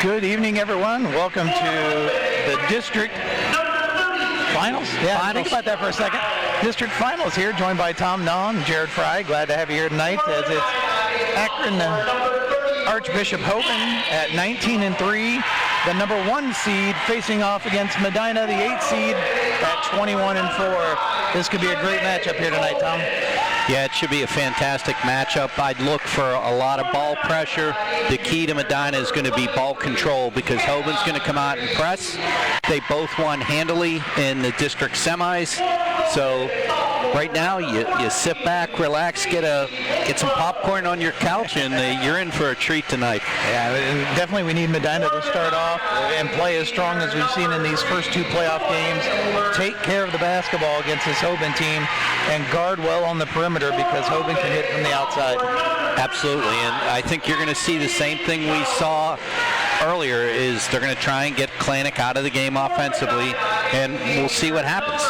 Good evening, everyone. Welcome to the district finals. Yeah, think about that for a second. District finals here, joined by Tom Nahm and Jared Fry. Glad to have you here tonight, as it's Akron Archbishop Hoban at 19-3, the number 1 seed, facing off against Medina, the 8 seed, at 21-4. This could be a great matchup here tonight, Tom. Yeah, it should be a fantastic matchup. I'd look for a lot of ball pressure. The key to Medina is going to be ball control, because Hoban's going to come out and press. They both won handily in the district semis. So right now, you sit back, relax, get some popcorn on your couch, and you're in for a treat tonight. Yeah, definitely we need Medina to start off and play as strong as we've seen in these first 2 playoff games. Take care of the basketball against this Hoban team and guard well on the perimeter, because Hoban can hit from the outside. Absolutely, and I think you're going to see the same thing we saw earlier. Is they're going to try and get Klanick out of the game offensively, and we'll see what happens.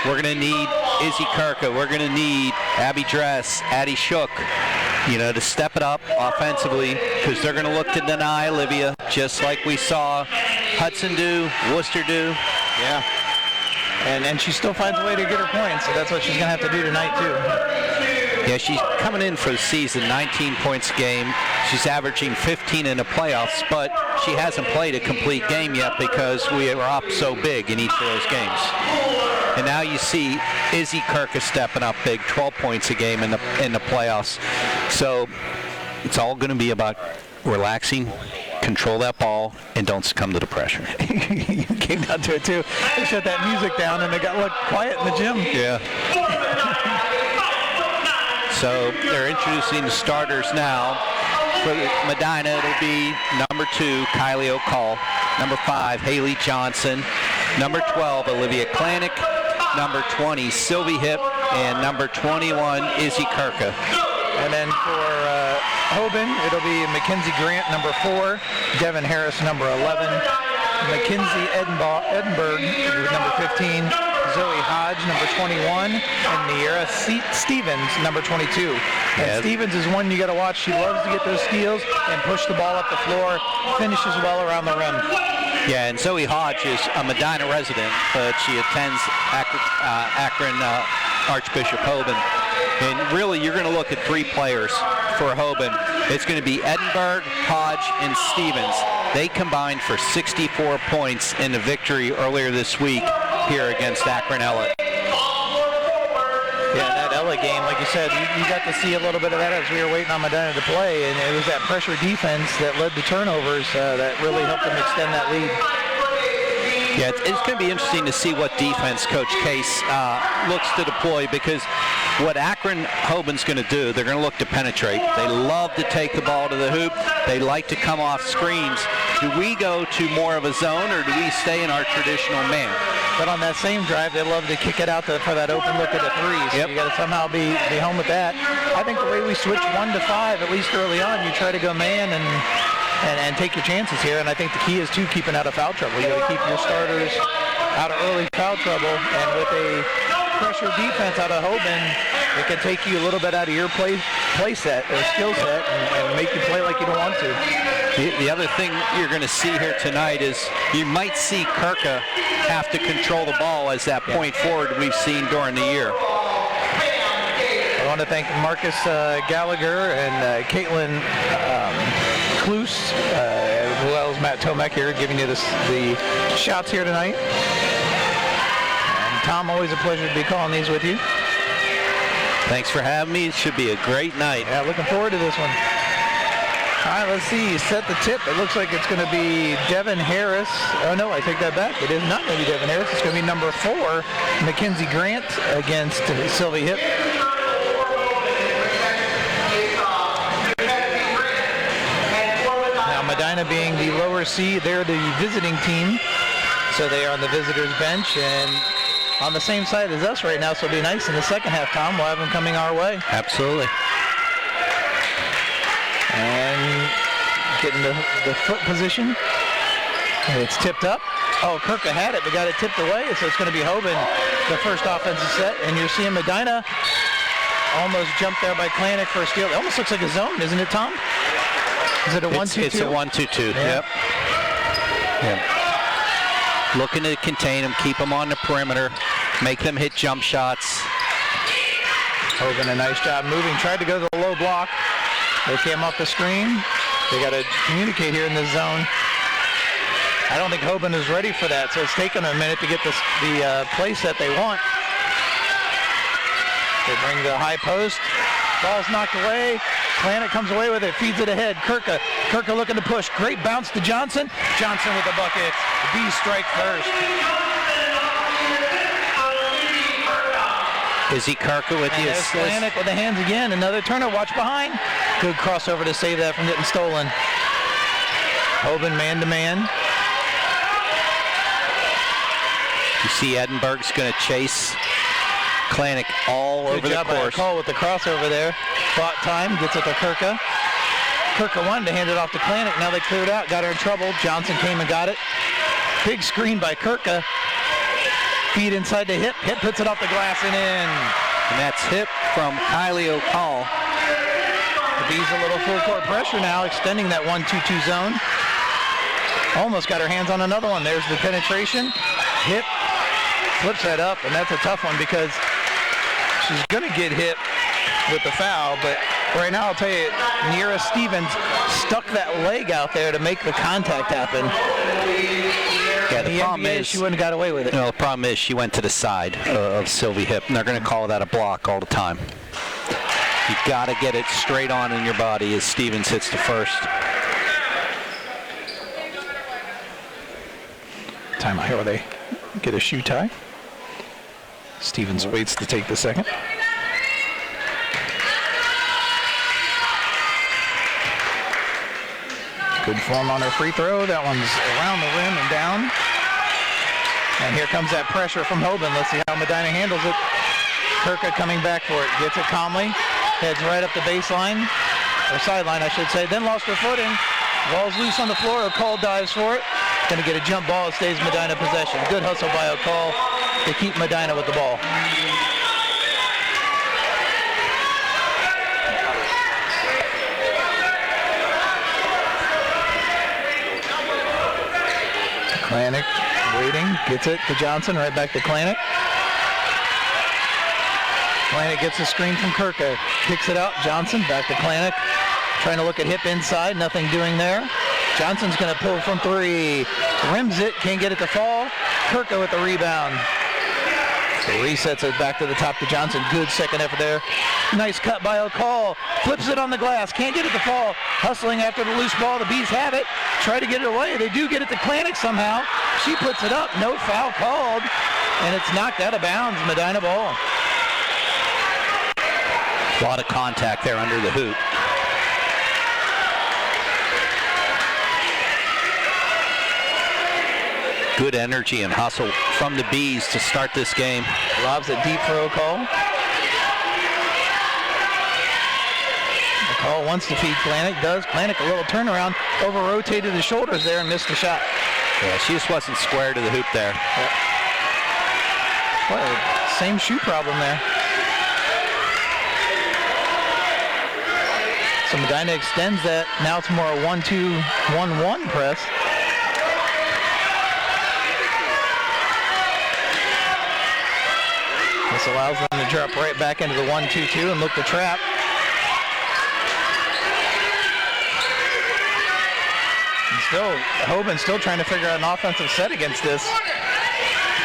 We're going to need Izzy Kirka. We're going to need Abby Dress, Addie Shook, to step it up offensively, because they're going to look to deny Olivia, just like we saw Hudson do, Worcester do. Yeah. And she still finds a way to get her points, so that's what she's going to have to do tonight, too. Yeah, she's coming in for the season, 19 points a game. She's averaging 15 in the playoffs, but she hasn't played a complete game yet, because we were up so big in each of those games. And now you see Izzy Kirka stepping up big, 12 points a game in the playoffs. So it's all going to be about relaxing, control that ball, and don't succumb to the pressure. You came down to it too. They shut that music down and they got quiet in the gym. Yeah. So they're introducing the starters now. For Medina, it'll be number 2, Kylie O'Call. Number 5, Haley Johnson. Number 12, Olivia Klanick. Number 20, Sylvie Hip. And number 21, Izzy Kirka. And then for Hoban, it'll be Mackenzie Grant, number 4. Devin Harris, number 11. Mackenzie Edinburgh, number 15. Zoe Hodge, number 21, and Niera Stevens, number 22. And Stevens is one you got to watch. She loves to get those steals and push the ball up the floor, finishes well around the rim. Yeah, and Zoe Hodge is a Medina resident, but she attends Akron Archbishop Hoban. And really, you're going to look at 3 players for Hoban. It's going to be Edinburgh, Hodge, and Stevens. They combined for 64 points in the victory earlier this week here against Akron Ella. Yeah, that Ella game, like you said, you got to see a little bit of that as we were waiting on Medina to play, and it was that pressure defense that led to turnovers that really helped them extend that lead. Yeah, it's going to be interesting to see what defense Coach Case looks to deploy, because what Akron Hoban's going to do, they're going to look to penetrate. They love to take the ball to the hoop. They like to come off screens. Do we go to more of a zone, or do we stay in our traditional man? But on that same drive, they love to kick it out for that open look at the 3. So you got to somehow be home with that. I think the way we switch 1 to 5, at least early on, you try to go man and take your chances here. And I think the key is to keeping out of foul trouble. You got to keep your starters out of early foul trouble. And with a pressure defense out of Hoban, it can take you a little bit out of your play set or skill set and make you play like you don't want to. The other thing you're going to see here tonight is you might see Kirka have to control the ball as that point forward we've seen during the year. I want to thank Marcus Gallagher and Caitlin Kloos, as well as Matt Tomek here, giving you the shots here tonight. And Tom, always a pleasure to be calling these with you. Thanks for having me. It should be a great night. Yeah, looking forward to this one. All right, let's see. Set the tip. It looks like it's going to be Devin Harris. Oh, no, I take that back. It is not going to be Devin Harris. It's going to be number 4, Mackenzie Grant, against Sylvie Hip. Now, Medina being the lower seed, they're the visiting team. So they are on the visitors' bench and on the same side as us right now. So it'll be nice in the second half, Tom. We'll have them coming our way. Absolutely. And getting the foot position. And it's tipped up. Oh, Kirka had it, but got it tipped away. So it's going to be Hoban, the first offensive set. And you're seeing Medina almost jumped there by Klanick for a steal. It almost looks like a zone, isn't it, Tom? Is it a 1-2-2? It's a 1-2-2. Yeah. Yep. Looking to contain them, keep them on the perimeter, make them hit jump shots. Hoban, a nice job moving. Tried to go to the low block. They came off the screen. They got to communicate here in this zone. I don't think Hoban is ready for that, so it's taken a minute to get the play set they want. They bring the high post. Ball's knocked away. Planet comes away with it, feeds it ahead. Kirka looking to push. Great bounce to Johnson. Johnson with the bucket. The Bees strike first. Izzy Kirka with the assist. Planet with the hands again. Another turnover. Watch behind. Good crossover to save that from getting stolen. Hoban man-to-man. You see Edinburgh's going to chase Klanik all over the course. Call with the crossover there. Bought time, gets it to Kirka. Kirka wanted to hand it off to Klanik. Now they cleared out, got her in trouble. Johnson came and got it. Big screen by Kirka. Feed inside to Hip. Hip puts it off the glass and in. And that's Hip from Kylie O'Call. The Bees a little full court pressure now, extending that 1-2-2 zone. Almost got her hands on another one. There's the penetration. Hip flips that up, and that's a tough one because she's going to get hit with the foul, but right now I'll tell you, Nira Stevens stuck that leg out there to make the contact happen. Yeah, the problem is she wouldn't have got away with it. No, the problem is she went to the side of Sylvie Hip, and they're going to call that a block all the time. You got to get it straight on in your body as Stevens hits the first. Timeout here where they get a shoe tie. Stevens waits to take the second. Good form on her free throw. That one's around the rim and down. And here comes that pressure from Hoban. Let's see how Medina handles it. Kirka coming back for it. Gets it calmly. Heads right up the baseline. Or sideline, I should say. Then lost her footing. Ball's loose on the floor. O'Call dives for it. Going to get a jump ball. It stays Medina possession. Good hustle by O'Call to keep Medina with the ball. Klanik waiting, gets it to Johnson, right back to Klanik. Klanik gets a screen from Kirka, kicks it out, Johnson back to Klanik. Trying to look at Hip inside, nothing doing there. Johnson's going to pull from three, rims it, can't get it to fall. Kirka with the rebound. So resets it back to the top to Johnson. Good second effort there. Nice cut by O'Call. Flips it on the glass. Can't get it to fall. Hustling after the loose ball. The Bees have it. Try to get it away. They do get it to Klanik somehow. She puts it up. No foul called. And it's knocked out of bounds. Medina ball. A lot of contact there under the hoop. Good energy and hustle from the Bees to start this game. Lobs it deep for O'Call. O'Call wants to feed Klanik. Does. Klanik a little turnaround. Over-rotated the shoulders there and missed the shot. Yeah, she just wasn't square to the hoop there. Yep. Well, same shoe problem there. So Medina extends that. Now it's more a 1-2-1-1 press. This allows them to drop right back into the 1-2-2 and look to trap. And still, Hoban still trying to figure out an offensive set against this.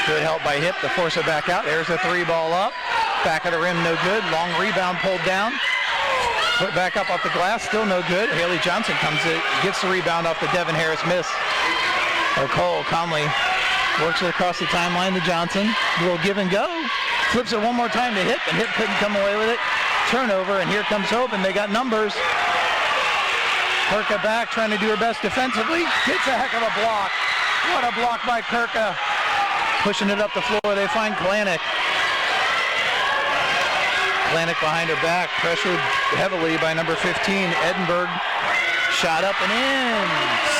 Good help by Hip to force it back out. There's a three ball up. Back of the rim, no good. Long rebound pulled down. Put back up off the glass, still no good. Haley Johnson comes in, gets the rebound off the Devin Harris miss. O'Call calmly works it across the timeline to Johnson. A little give and go. Flips it one more time to Hip, and Hip couldn't come away with it. Turnover, and here comes Hoban. They got numbers. Kirka back, trying to do her best defensively. Gets a heck of a block. What a block by Kirka. Pushing it up the floor, they find Klanik. Klanik behind her back, pressured heavily by number 15, Edinburgh. Shot up and in.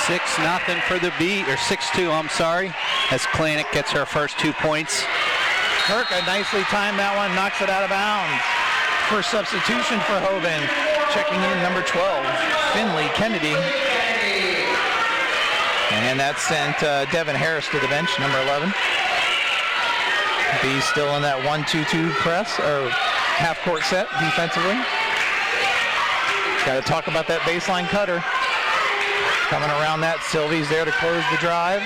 6-0 for the Bees, or 6-2, I'm sorry, as Klanik gets her first 2 points. Kirka nicely timed that one, knocks it out of bounds. First substitution for Hoban. checking in, number 12, Finley Kennedy. And that sent Devin Harris to the bench, number 11. Bees still in that 1-2-2 press, or half-court set defensively. Got to talk about that baseline cutter. Coming around that, Sylvie's there to close the drive.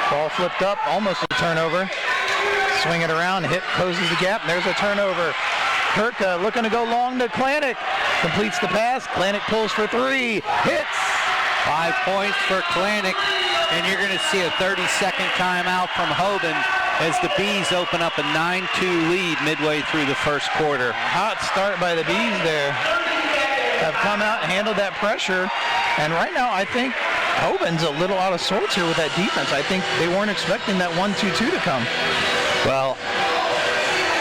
Ball flipped up, almost a turnover. Swing it around, hit, closes the gap, and there's a turnover. Kirka looking to go long to Klanik. Completes the pass, Klanik pulls for three, hits! 5 points for Klanik, and you're going to see a 30-second timeout from Hoban as the Bees open up a 9-2 lead midway through the first quarter. Hot start by the Bees there. Have come out and handled that pressure. And right now, I think Hoban's a little out of sorts here with that defense. I think they weren't expecting that 1-2-2 to come. Well,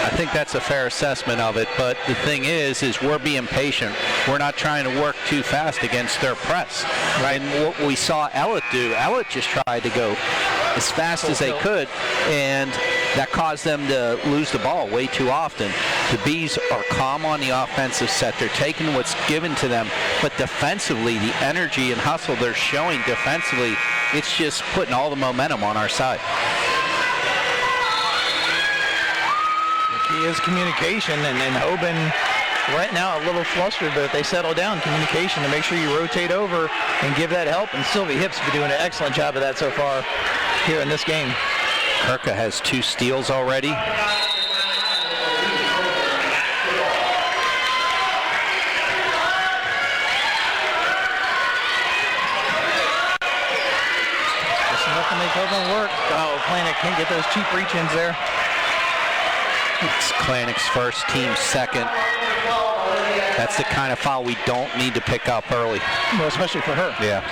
I think that's a fair assessment of it, but the thing is we're being patient. We're not trying to work too fast against their press. Right. And what we saw Ellett do, Ellett just tried to go as fast as they could, and that caused them to lose the ball way too often. The Bees are calm on the offensive set. They're taking what's given to them, but defensively, the energy and hustle they're showing defensively, it's just putting all the momentum on our side. He is communication, and Hoban right now a little flustered, but if they settle down, communication to make sure you rotate over and give that help, and Sylvie Hips been doing an excellent job of that so far here in this game. Kirka has 2 steals already. Just enough to make Hoban work. Oh, Klanik can't get those cheap reach-ins there. It's Klanik's first, team second. That's the kind of foul we don't need to pick up early. Well, especially for her. Yeah.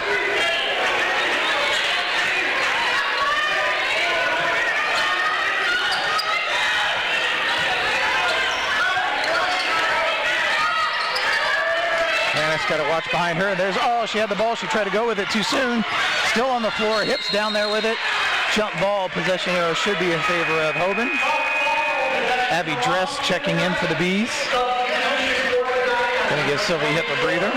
Klanik's got to watch behind her. She had the ball. She tried to go with it too soon. Still on the floor. Hips down there with it. Jump ball. Possession arrow should be in favor of Hoban. Abby Dress checking in for the Bees. Going to give Sylvie Hip a breather.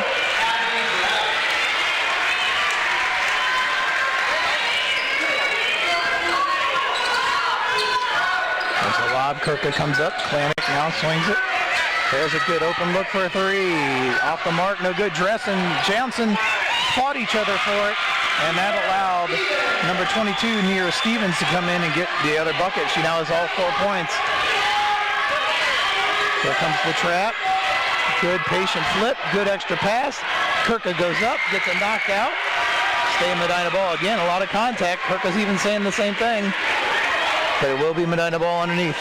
There's a lob. Kirka comes up. Klanik now swings it. There's a good open look for a three. Off the mark, no good. Dress and Johnson fought each other for it, and that allowed number 22, Nira Stevens, to come in and get the other bucket. She now has all 4 points. Here comes the trap. Good patient flip. Good extra pass. Kirka goes up, gets it knocked out. Stay Medina ball. Again, a lot of contact. Kirka's even saying the same thing. But it will be Medina ball underneath.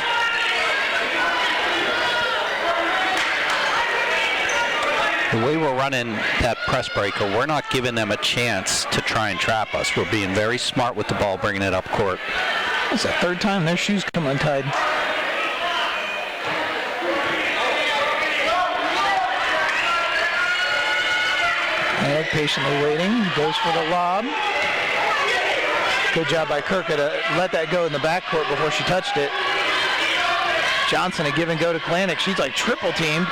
The way we're running that press breaker, we're not giving them a chance to try and trap us. We're being very smart with the ball, bringing it up court. It's the third time their shoes come untied. And patiently waiting, goes for the lob. Good job by Kirka to let that go in the backcourt before she touched it. Johnson, a give and go to Klanik. She's like triple teamed.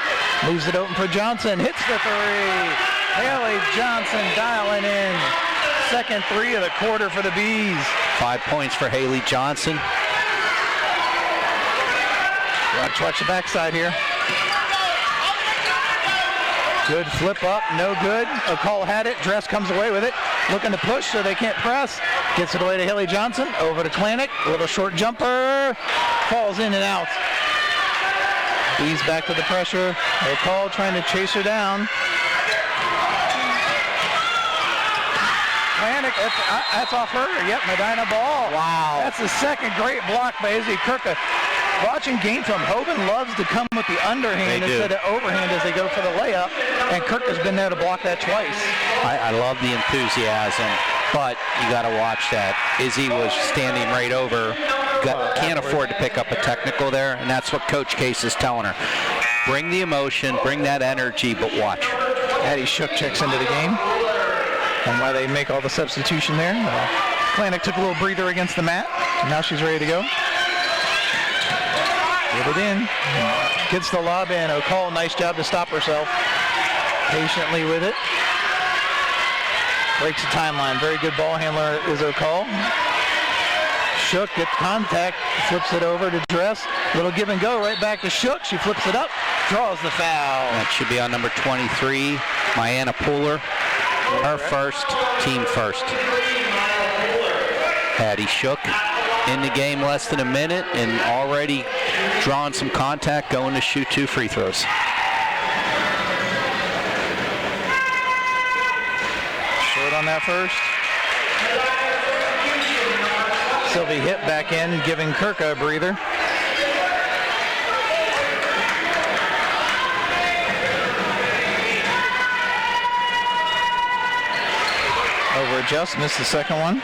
Leaves it open for Johnson. Hits the three. Haley Johnson dialing in. Second three of the quarter for the Bees. 5 points for Haley Johnson. Watch the backside here. Good flip up, no good. O'Call had it. Dress comes away with it. Looking to push so they can't press. Gets it away to Haley Johnson. Over to Klanik. A little short jumper. Falls in and out. Bees back to the pressure. O'Call trying to chase her down. Klanik, that's off her. Yep, Medina ball. Wow. That's the second great block by Izzy Kirka. Watching game film, Hoban loves to come with the underhand instead of overhand as they go for the layup, and Kirka's been there to block that twice. I love the enthusiasm, but you got to watch that. Izzy was standing right over. Can't afford to pick up a technical there, and that's what Coach Case is telling her. Bring the emotion, bring that energy, but watch. Addie Shook checks into the game, and why they make all the substitution there. Klanik took a little breather against the mat, and now she's ready to go. Get it in. Gets the lob in. O'Call, nice job to stop herself. patiently with it. Breaks the timeline. Very good ball handler is O'Call. Shook gets contact, flips it over to Dress. Little give and go right back to Shook. She flips it up, draws the foul. That should be on number 23, Myanna Pooler. Her first, team first. Addie Shook in the game less than a minute and already drawing some contact, going to shoot 2 free throws. Short on that first. Sylvie hit back in, giving Kirka a breather. Over adjust, missed the second one.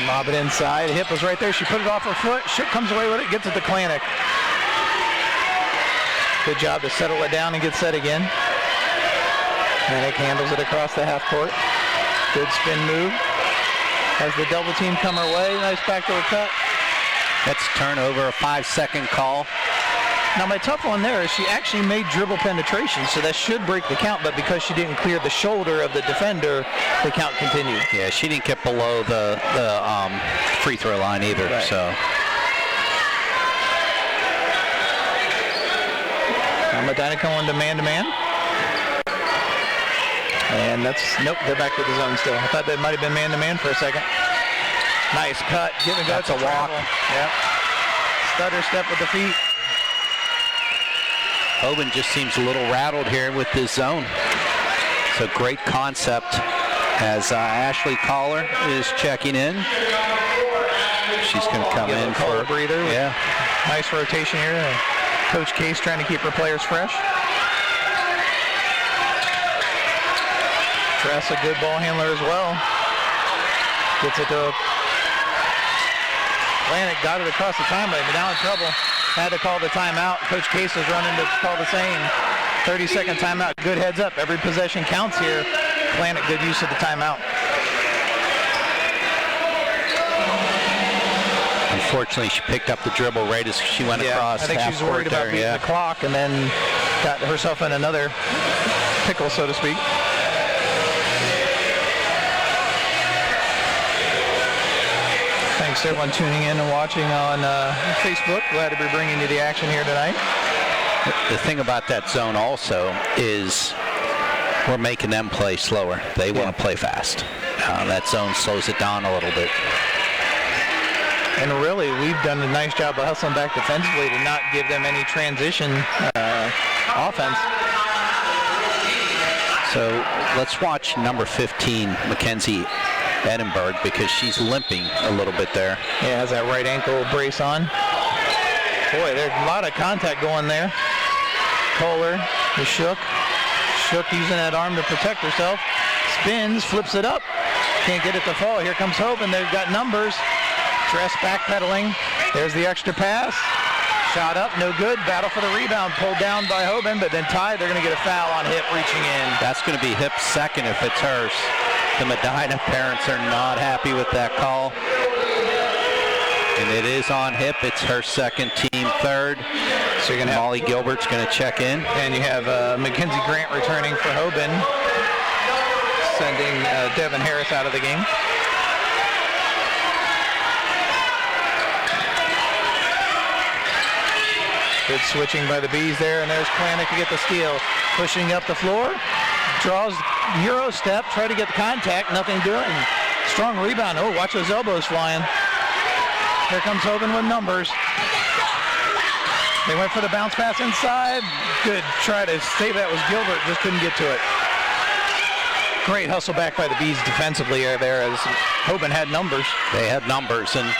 Lob it inside, hip was right there, she put it off her foot, Shook comes away with it, gets it to Klanick. Good job to settle it down and get set again. Klanick handles it across the half court. Good spin move. Has the double team come her way, nice backdoor cut. That's a turnover, a 5-second call. Now my tough one there is she actually made dribble penetration, so that should break the count, but because she didn't clear the shoulder of the defender, the count continued. Yeah, she didn't get below the free throw line either, right. So. Now Medina going to man-to-man. And that's, nope, they're back to the zone still. I thought that might have been man-to-man for a second. Nice cut, give and go. That's a walk. Yep. Stutter step with the feet. Hoban just seems a little rattled here with this zone. So great concept as Ashley Collar is checking in. She's going to come in for a breather. Yeah. Nice rotation here. Coach Case trying to keep her players fresh. Dress, a good ball handler as well. Gets it to Atlantic, got it across the timeline, but now in trouble. Had to call the timeout. Coach Case was running to call the same. 30-second timeout. Good heads up. Every possession counts here. Atlantic, good use of the timeout. Unfortunately, she picked up the dribble right as she went across. I think she was worried about beating the clock and then got herself in another pickle, so to speak. Thanks to everyone tuning in and watching on Facebook. Glad to be bringing you the action here tonight. The thing about that zone also is we're making them play slower. They want to play fast. That zone slows it down a little bit. And really, we've done a nice job of hustling back defensively to not give them any transition offense. So let's watch number 15, Mackenzie Edinburgh, because she's limping a little bit there. Yeah, has that right ankle brace on. Boy, there's a lot of contact going there. Kohler is Shook. Shook using that arm to protect herself. Spins, flips it up. Can't get it to fall. Here comes Hoban. They've got numbers. Dress backpedaling. There's the extra pass. Shot up, no good. Battle for the rebound. Pulled down by Hoban, but then tied. They're going to get a foul on Hip reaching in. That's going to be Hip's second if it's hers. The Medina parents are not happy with that call. And it is on Hip. It's her second, team third. So you're going to Molly Gilbert's going to check in. And you have Mackenzie Grant returning for Hoban, sending Devin Harris out of the game. Good switching by the Bees there, and there's Klanick to get the steal. Pushing up the floor, draws Euro step, try to get the contact, nothing doing. Strong rebound. Oh, watch those elbows flying. Here comes Hoban with numbers. They went for the bounce pass inside. Good try to save that was Gilbert, just couldn't get to it. Great hustle back by the Bees defensively there as Hoban had numbers. They had numbers, and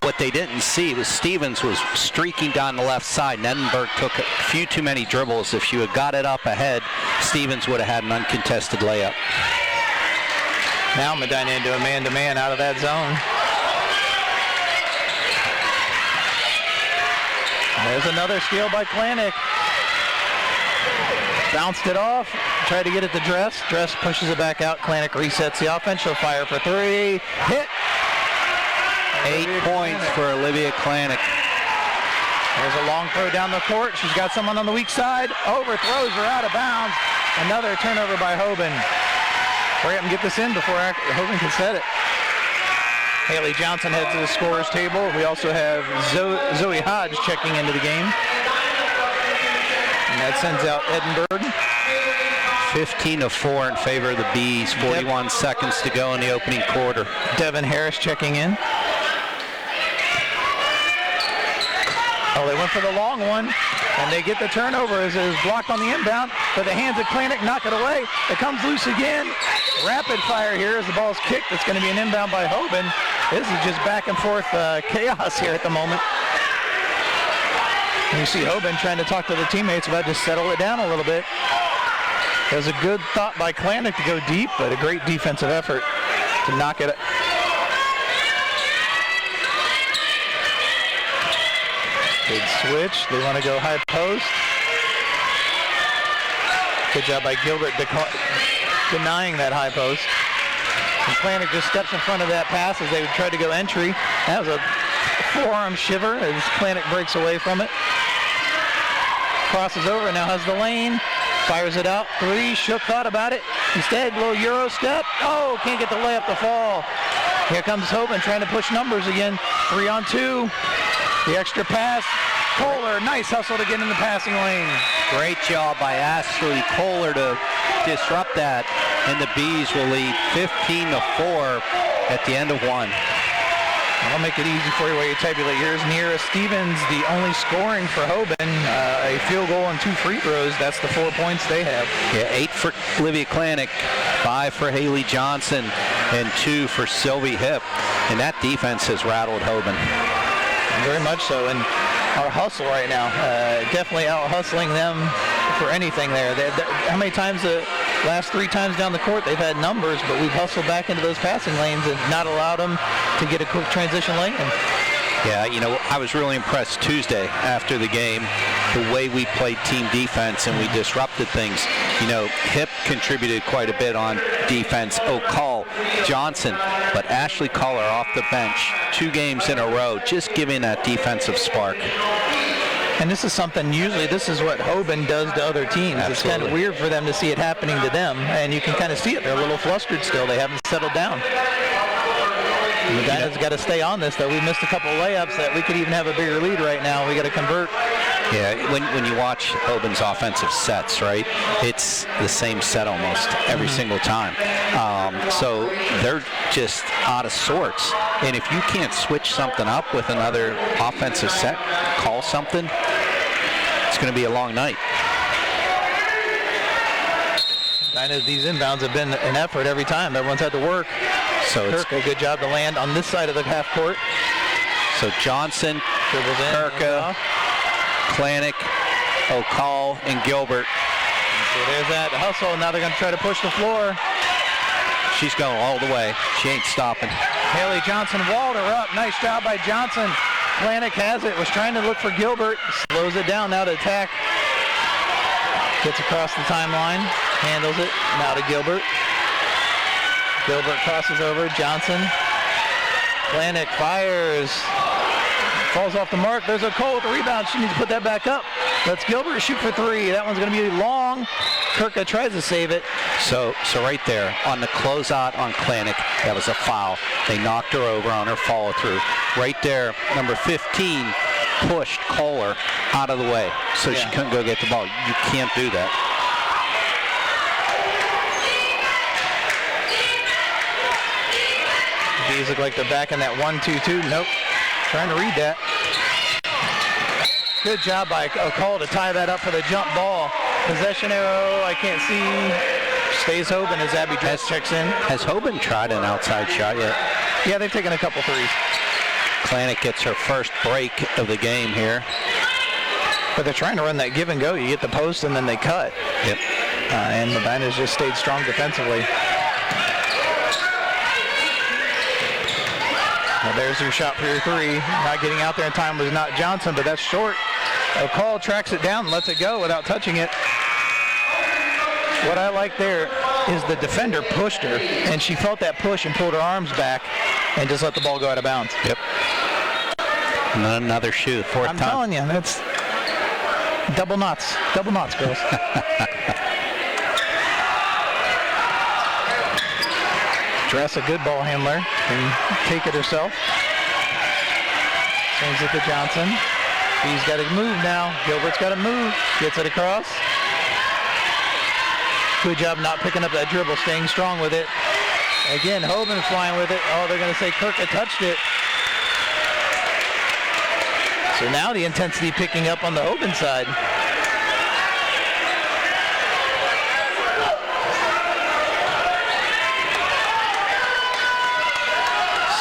what they didn't see was Stevens was streaking down the left side, and Edinburgh took a few too many dribbles. If she had got it up ahead, Stevens would have had an uncontested layup. Now Medina into a man-to-man out of that zone. There's another steal by Klanick. Bounced it off, tried to get it to Dress. Dress pushes it back out. Klanick resets the offense. She'll fire for three. Hit. 8 points for Olivia Klanick. There's a long throw down the court. She's got someone on the weak side. Overthrows her out of bounds. Another turnover by Hoban. Hurry up and get this in before Hoban can set it. Haley Johnson heads to the scorer's table. We also have Zoe Hodge checking into the game. And that sends out Edinburgh. 15-4 in favor of the Bees. 41 seconds to go in the opening quarter. Devin Harris checking in. Oh, they went for the long one, and they get the turnover as it is blocked on the inbound. But the hands of Klanik knock it away. It comes loose again. Rapid fire here as the ball's kicked. It's going to be an inbound by Hoban. This is just back and forth chaos here at the moment. And you see Hoban trying to talk to the teammates about to settle it down a little bit. It was a good thought by Klanik to go deep, but a great defensive effort to knock it. Good switch. They want to go high post. Good job by Gilbert denying that high post. And Klanik just steps in front of that pass as they would try to go entry. That was a forearm shiver as Klanik breaks away from it. Crosses over, now has the lane. Fires it out. Three. Shook thought about it. Instead, a little Euro step. Oh, can't get the layup to fall. Here comes Hoban trying to push numbers again. 3-on-2. The extra pass. Kohler, nice hustle to get in the passing lane. Great job by Ashley Kohler to disrupt that. And the Bees will lead 15-4 at the end of one. I'll make it easy for you while you tabulate yours. Nira Stevens, the only scoring for Hoban, a field goal and 2 free throws. That's the 4 points they have. Yeah, 8 for Olivia Klanik, 5 for Haley Johnson, and 2 for Sylvie Hipp. And that defense has rattled Hoban. Very much so. And our hustle right now, definitely out hustling them for anything there. How many times last 3 times down the court they've had numbers, but we've hustled back into those passing lanes and not allowed them to get a quick transition lane. Yeah, you know, I was really impressed Tuesday after the game, the way we played team defense and we disrupted things. You know, Hipp contributed quite a bit on defense. O'Call, Johnson, but Ashley Kohler off the bench 2 games in a row, just giving that defensive spark. And this is something, usually this is what Hoban does to other teams. Absolutely. It's kind of weird for them to see it happening to them, and you can kind of see it. They're a little flustered still. They haven't settled down. Medina's got to stay on this, though. We missed a couple layups that we could even have a bigger lead right now. We got to convert. Yeah, when you watch Hoban's offensive sets, right, it's the same set almost every single time. So they're just out of sorts. And if you can't switch something up with another offensive set, call something, it's going to be a long night. I know these inbounds have been an effort every time. Everyone's had to work. So Kirk, a good job to land on this side of the half court. So Johnson, Kirka, Klanik, O'Call, and Gilbert. So there's that hustle. Now they're going to try to push the floor. She's going all the way. She ain't stopping. Haley Johnson walled her up. Nice job by Johnson. Klanik has it. Was trying to look for Gilbert. Slows it down now to attack. Gets across the timeline. Handles it. Now to Gilbert. Gilbert crosses over. Johnson. Klanik fires. Falls off the mark. There's O'Call with the rebound. She needs to put that back up. Let's Gilbert shoot for 3. That one's going to be long. Kirka tries to save it. So right there on the closeout on Klanik, that was a foul. They knocked her over on her follow through. Right there, number 15 pushed Kohler out of the way so she couldn't go get the ball. You can't do that. These look like they're back in that 1-2-2. Nope. Trying to read that. Good job by O'Call to tie that up for the jump ball. Possession arrow, I can't see. Stays Hoban as Abby Dress checks in. Has Hoban tried an outside shot yet? Yeah, they've taken a couple threes. Klanik gets her first break of the game here. But they're trying to run that give and go. You get the post and then they cut. Yep. And Medina's just stayed strong defensively. Well, there's your shot for your 3. Not getting out there in time was not Johnson, but that's short. O'Call tracks it down and lets it go without touching it. What I like there is the defender pushed her, and she felt that push and pulled her arms back and just let the ball go out of bounds. Yep. Another shoe, fourth I'm time. telling you, that's double knots, girls. Dress, a good ball handler, can take it herself. Swings it to Johnson. He's got to move now. Gilbert's got to move. Gets it across. Good job not picking up that dribble, staying strong with it. Again, Hoban flying with it. Oh, they're going to say Kirka touched it. So now the intensity picking up on the Hoban side.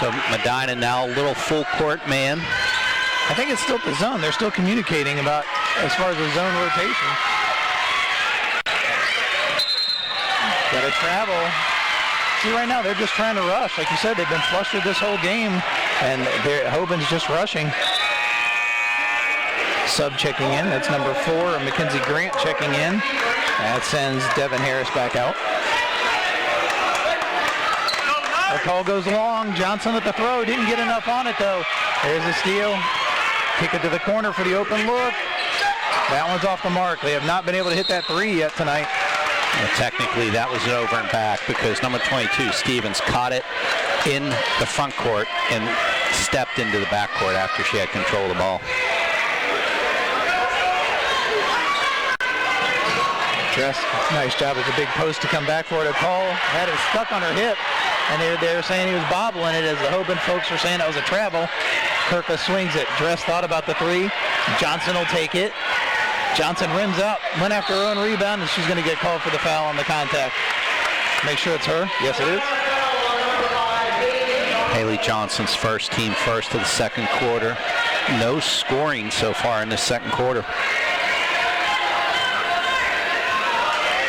So Medina now a little full court man. I think it's still the zone. They're still communicating about as far as the zone rotation. Got to travel. See, right now they're just trying to rush. Like you said, they've been flustered this whole game, and Hoban's just rushing. Sub checking in. That's number 4. Mackenzie Grant checking in. That sends Devin Harris back out. The call goes long. Johnson with the throw. Didn't get enough on it, though. There's a steal. Kick it to the corner for the open look. That one's off the mark. They have not been able to hit that 3 yet tonight. Well, technically, that was an over and back because number 22, Stevens, caught it in the front court and stepped into the back court after she had control of the ball. Dress, nice job as a big post to come back for it. A call, had it stuck on her hip, and they were saying he was bobbling it as the Hoban folks were saying that was a travel. Kirka swings it. Dress thought about the 3. Johnson will take it. Johnson rims out, went after her own rebound, and she's going to get called for the foul on the contact. Make sure it's her. Yes, it is. Haley Johnson's first, team first of the second quarter. No scoring so far in the second quarter.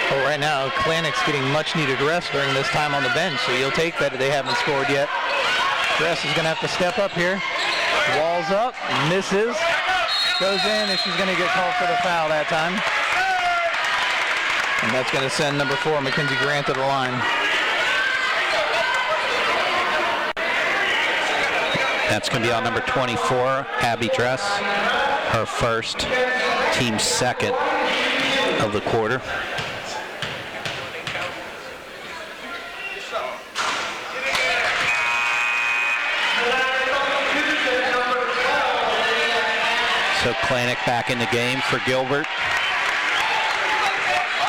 Well, right now, Klanik's getting much needed rest during this time on the bench, so you'll take that they haven't scored yet. Dress is going to have to step up here. Walls up, misses. Goes in, and she's going to get called for the foul that time. And that's going to send number 4, Mackenzie Grant, to the line. That's going to be on number 24, Abby Dress. Her first, team second of the quarter. So Klanik back in the game for Gilbert.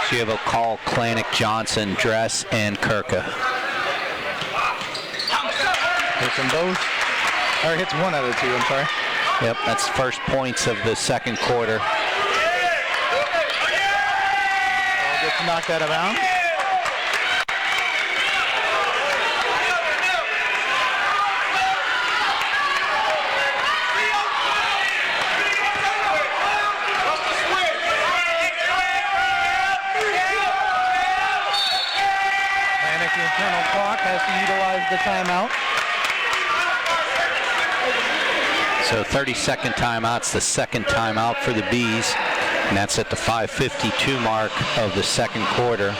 So you have a call, Klanik, Johnson, Dress, and Kirka. Hits them both. Or hits one out of the 2, I'm sorry. Yep, that's first points of the second quarter. Ball gets knocked out of bounds. Internal clock has to utilize the timeout. So 30-second timeout's the second timeout for the Bees, and that's at the 5:52 mark of the second quarter.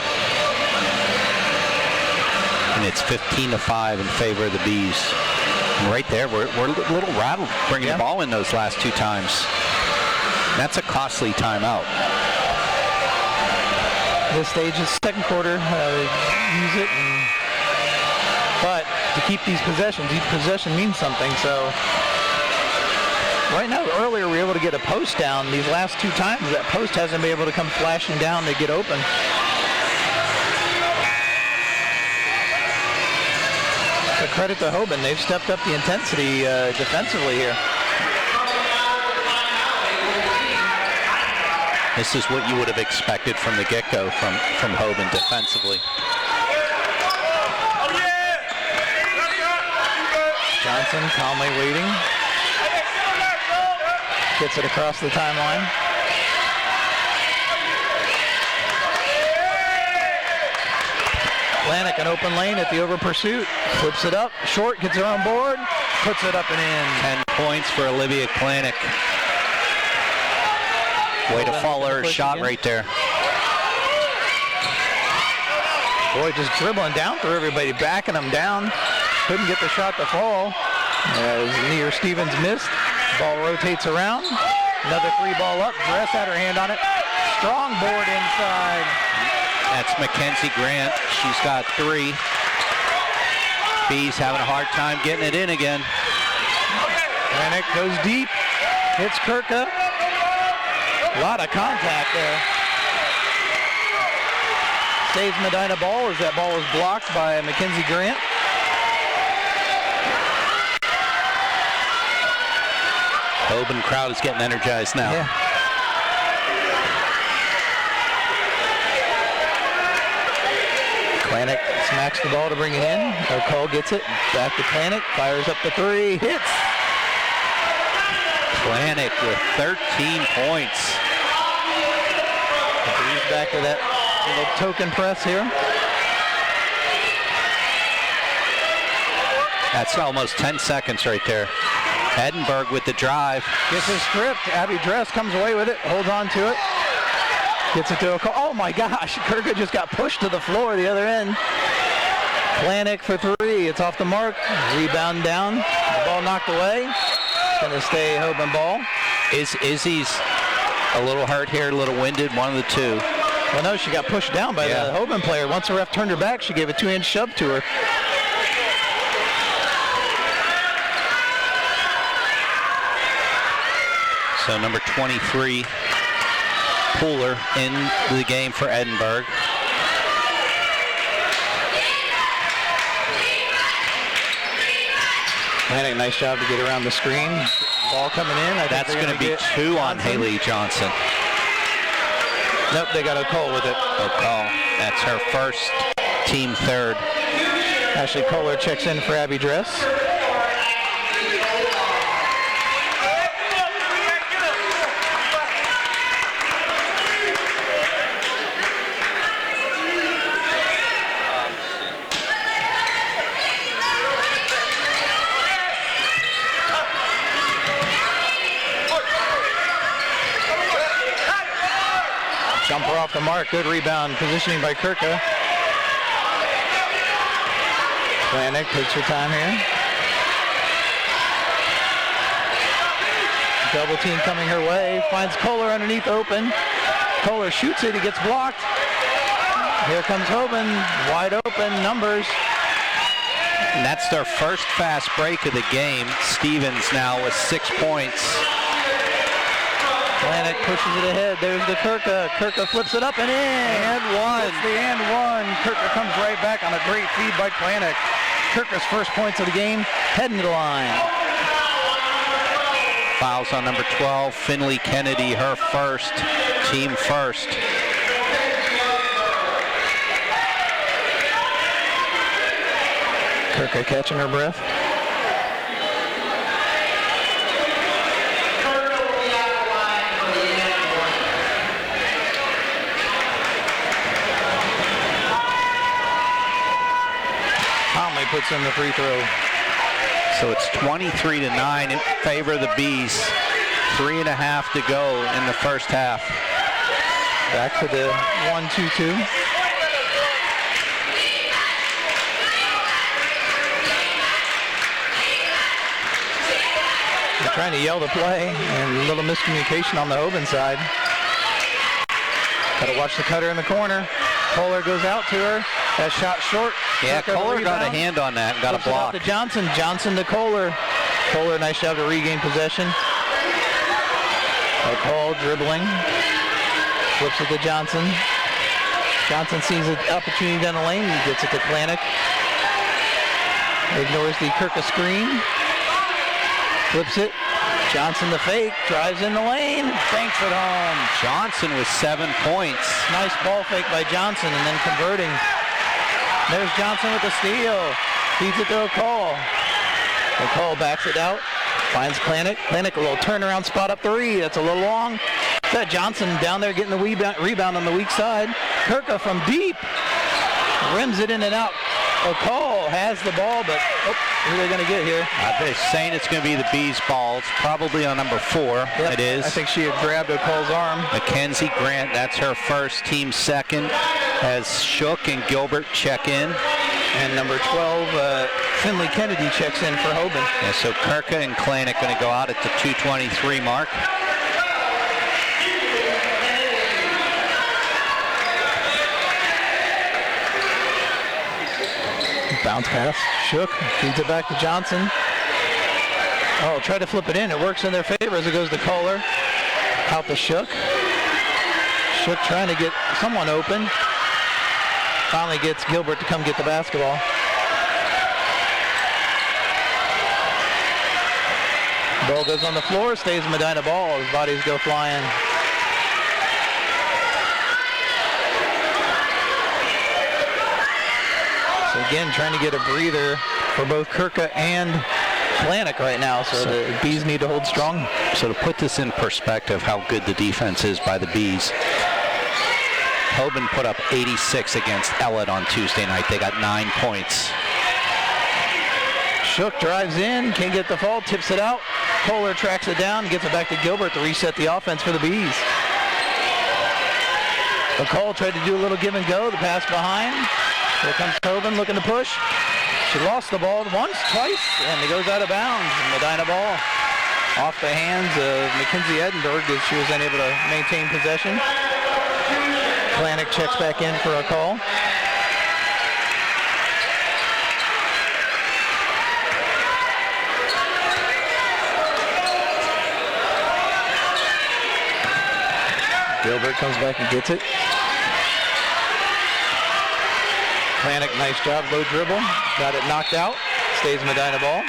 And it's 15-5 in favor of the Bees. And right there, we're a little rattled bringing the ball in those last 2 times. That's a costly timeout. This stage is second quarter. Use it, but to keep these possessions, each possession means something. So right now, earlier we were able to get a post down. These last 2 times, that post hasn't been able to come flashing down to get open. But credit to Hoban, they've stepped up the intensity defensively here. This is what you would have expected from the get-go from Hoban defensively. Johnson calmly waiting. Gets it across the timeline. Klanik, an open lane at the over pursuit. Flips it up, short, gets her on board, puts it up and in. 10 points for Olivia Klanik. Way to follow her shot right there. Boy, just dribbling down through everybody, backing them down. Couldn't get the shot to fall. As Near Stevens missed. Ball rotates around. Another 3-ball up. Dress had her hand on it. Strong board inside. That's Mackenzie Grant. She's got 3. Bees having a hard time getting it in again. Klanick goes deep. Hits Kirka. A lot of contact there. Saves Medina ball as that ball was blocked by Mackenzie Grant. Hoban crowd is getting energized now. Yeah. Klanick smacks the ball to bring it in. O'Cole gets it. Back to Klanick. Fires up the 3. Hits. Klanick with 13 points. He's back to that little token press here. That's almost 10 seconds right there. Edinburgh with the drive. Gets his stripped. Abby Dress comes away with it. Holds on to it. Gets it to O'Cole. Oh my gosh. Kirka just got pushed to the floor the other end. Klanick for 3. It's off the mark. Rebound down. The ball knocked away. It's going to stay Hoban ball. Izzy's a little hurt here, a little winded, one of the two. Well, no, she got pushed down by the Hoban player. Once the ref turned her back, she gave a 2-inch shove to her. So number 23, Pooler in the game for Edinburgh. Klanick, nice job to get around the screen. Ball coming in. That's going to be 2 on Haley Johnson. Nope, they got O'Cole with it. O'Cole. That's her first, team 3rd. Ashley Kohler checks in for Abby Dress. Jumper off the mark. Good rebound positioning by Kirka. Klanick takes her time here. Double team coming her way. Finds Kohler underneath open. Kohler shoots it. He gets blocked. Here comes Hoban. Wide open. Numbers. And that's their first fast break of the game. Stevens now with 6 points. Klanick pushes it ahead. There's the Kirka. Kirka flips it up and in. And 1. It's the and 1. Kirka comes right back on a great feed by Klanick. Kirka's first points of the game, heading to the line. Fouls on number 12, Finley Kennedy, her first, team first. Kirka catching her breath. Puts in the free throw. So it's 23-9 in favor of the Bees. 3.5 to go in the first half. Back to the 1-2-2. They're trying to yell the play, and a little miscommunication on the Hoban side. Got to watch the cutter in the corner. Kohler goes out to her. That shot short. Yeah, Kohler got a hand on that and got a block. To Johnson. Johnson to Kohler. Kohler, nice job to regain possession. O'Cole dribbling. Flips it to Johnson. Johnson sees an opportunity down the lane. He gets it to Klanick. Ignores the Kirka screen. Flips it. Johnson the fake. Drives in the lane. Banks it home. Johnson with 7 points. Nice ball fake by Johnson and then converting. There's Johnson with the steal. Feeds it to O'Cole. O'Cole backs it out. Finds Klanick. Klanick, a little turnaround spot up 3. That's a little long. That Johnson down there getting the rebound on the weak side. Kirka from deep. Rims it in and out. O'Cole has the ball, but who are they going to get here? They're saying it's going to be the Bees' ball. It's probably on number 4. Yep. It is. I think she had grabbed O'Cole's arm. Mackenzie Grant, that's her first, team second, as Shook and Gilbert check in. And number 12, Finley Kennedy checks in for Hoban. Yeah, so Kirka and Klanek going to go out at the 2:23 mark. Bounce pass. Shook. Feeds it back to Johnson. Oh, tried to flip it in. It works in their favor as it goes to Kohler. Out to Shook. Shook trying to get someone open. Finally gets Gilbert to come get the basketball. Ball goes on the floor. Stays Medina ball as bodies go flying. So again, trying to get a breather for both Kirka and Klanek right now, so the Bees need to hold strong. So to put this in perspective, how good the defense is by the Bees, Hoban put up 86 against Ellet on Tuesday night. They got 9 points. Shook drives in, can't get the fall, tips it out. Kohler tracks it down, gets it back to Gilbert to reset the offense for the Bees. McCall tried to do a little give and go, the pass behind. Here comes Hoban looking to push. She lost the ball once, twice, and it goes out of bounds. Medina ball off the hands of Mackenzie Edinburgh as she was unable to maintain possession. Klanek checks back in for a call. Gilbert comes back and gets it. Klanek, nice job, low dribble. Got it knocked out. Stays Medina ball.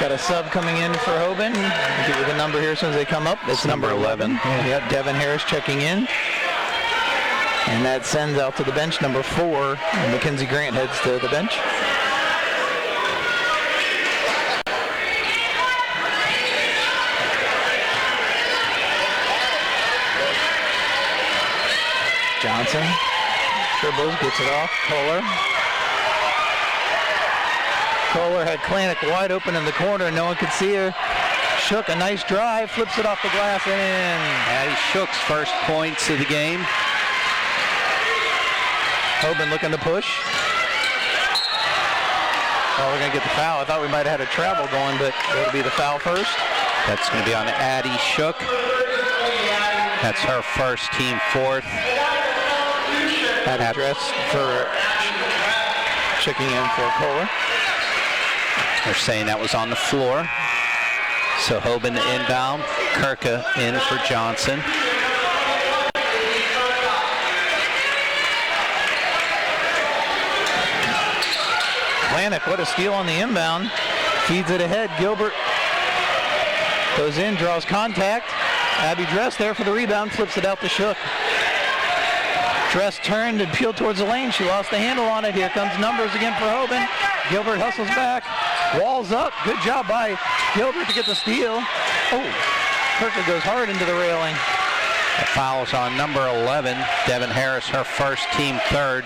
Got a sub coming in for Hoban. I'll give you the number here as soon as they come up. It's number 11. Yep, Devin Harris checking in. And that sends out to the bench number 4. And Mackenzie Grant heads to the bench. Johnson dribbles, gets it off. Kohler had Klanek wide open in the corner. No one could see her. Shook, a nice drive, flips it off the glass and in. Addie Shook's first points of the game. Hoban looking to push. Oh, we're going to get the foul. I thought we might have had a travel going, but it'll be the foul first. That's going to be on Addie Shook. That's her first, team fourth. Address for checking in for Kohler. They're saying that was on the floor. So Hoban inbound, Kirka in for Johnson. Klanek, what a steal on the inbound. Feeds it ahead. Gilbert goes in, draws contact. Abby Dress there for the rebound, flips it out to Shook. Dress turned and peeled towards the lane. She lost the handle on it. Here comes numbers again for Hoban. Gilbert hustles back. Walls up. Good job by Gilbert to get the steal. Oh, Kirka goes hard into the railing. The foul's on number 11, Devin Harris, her first, team third,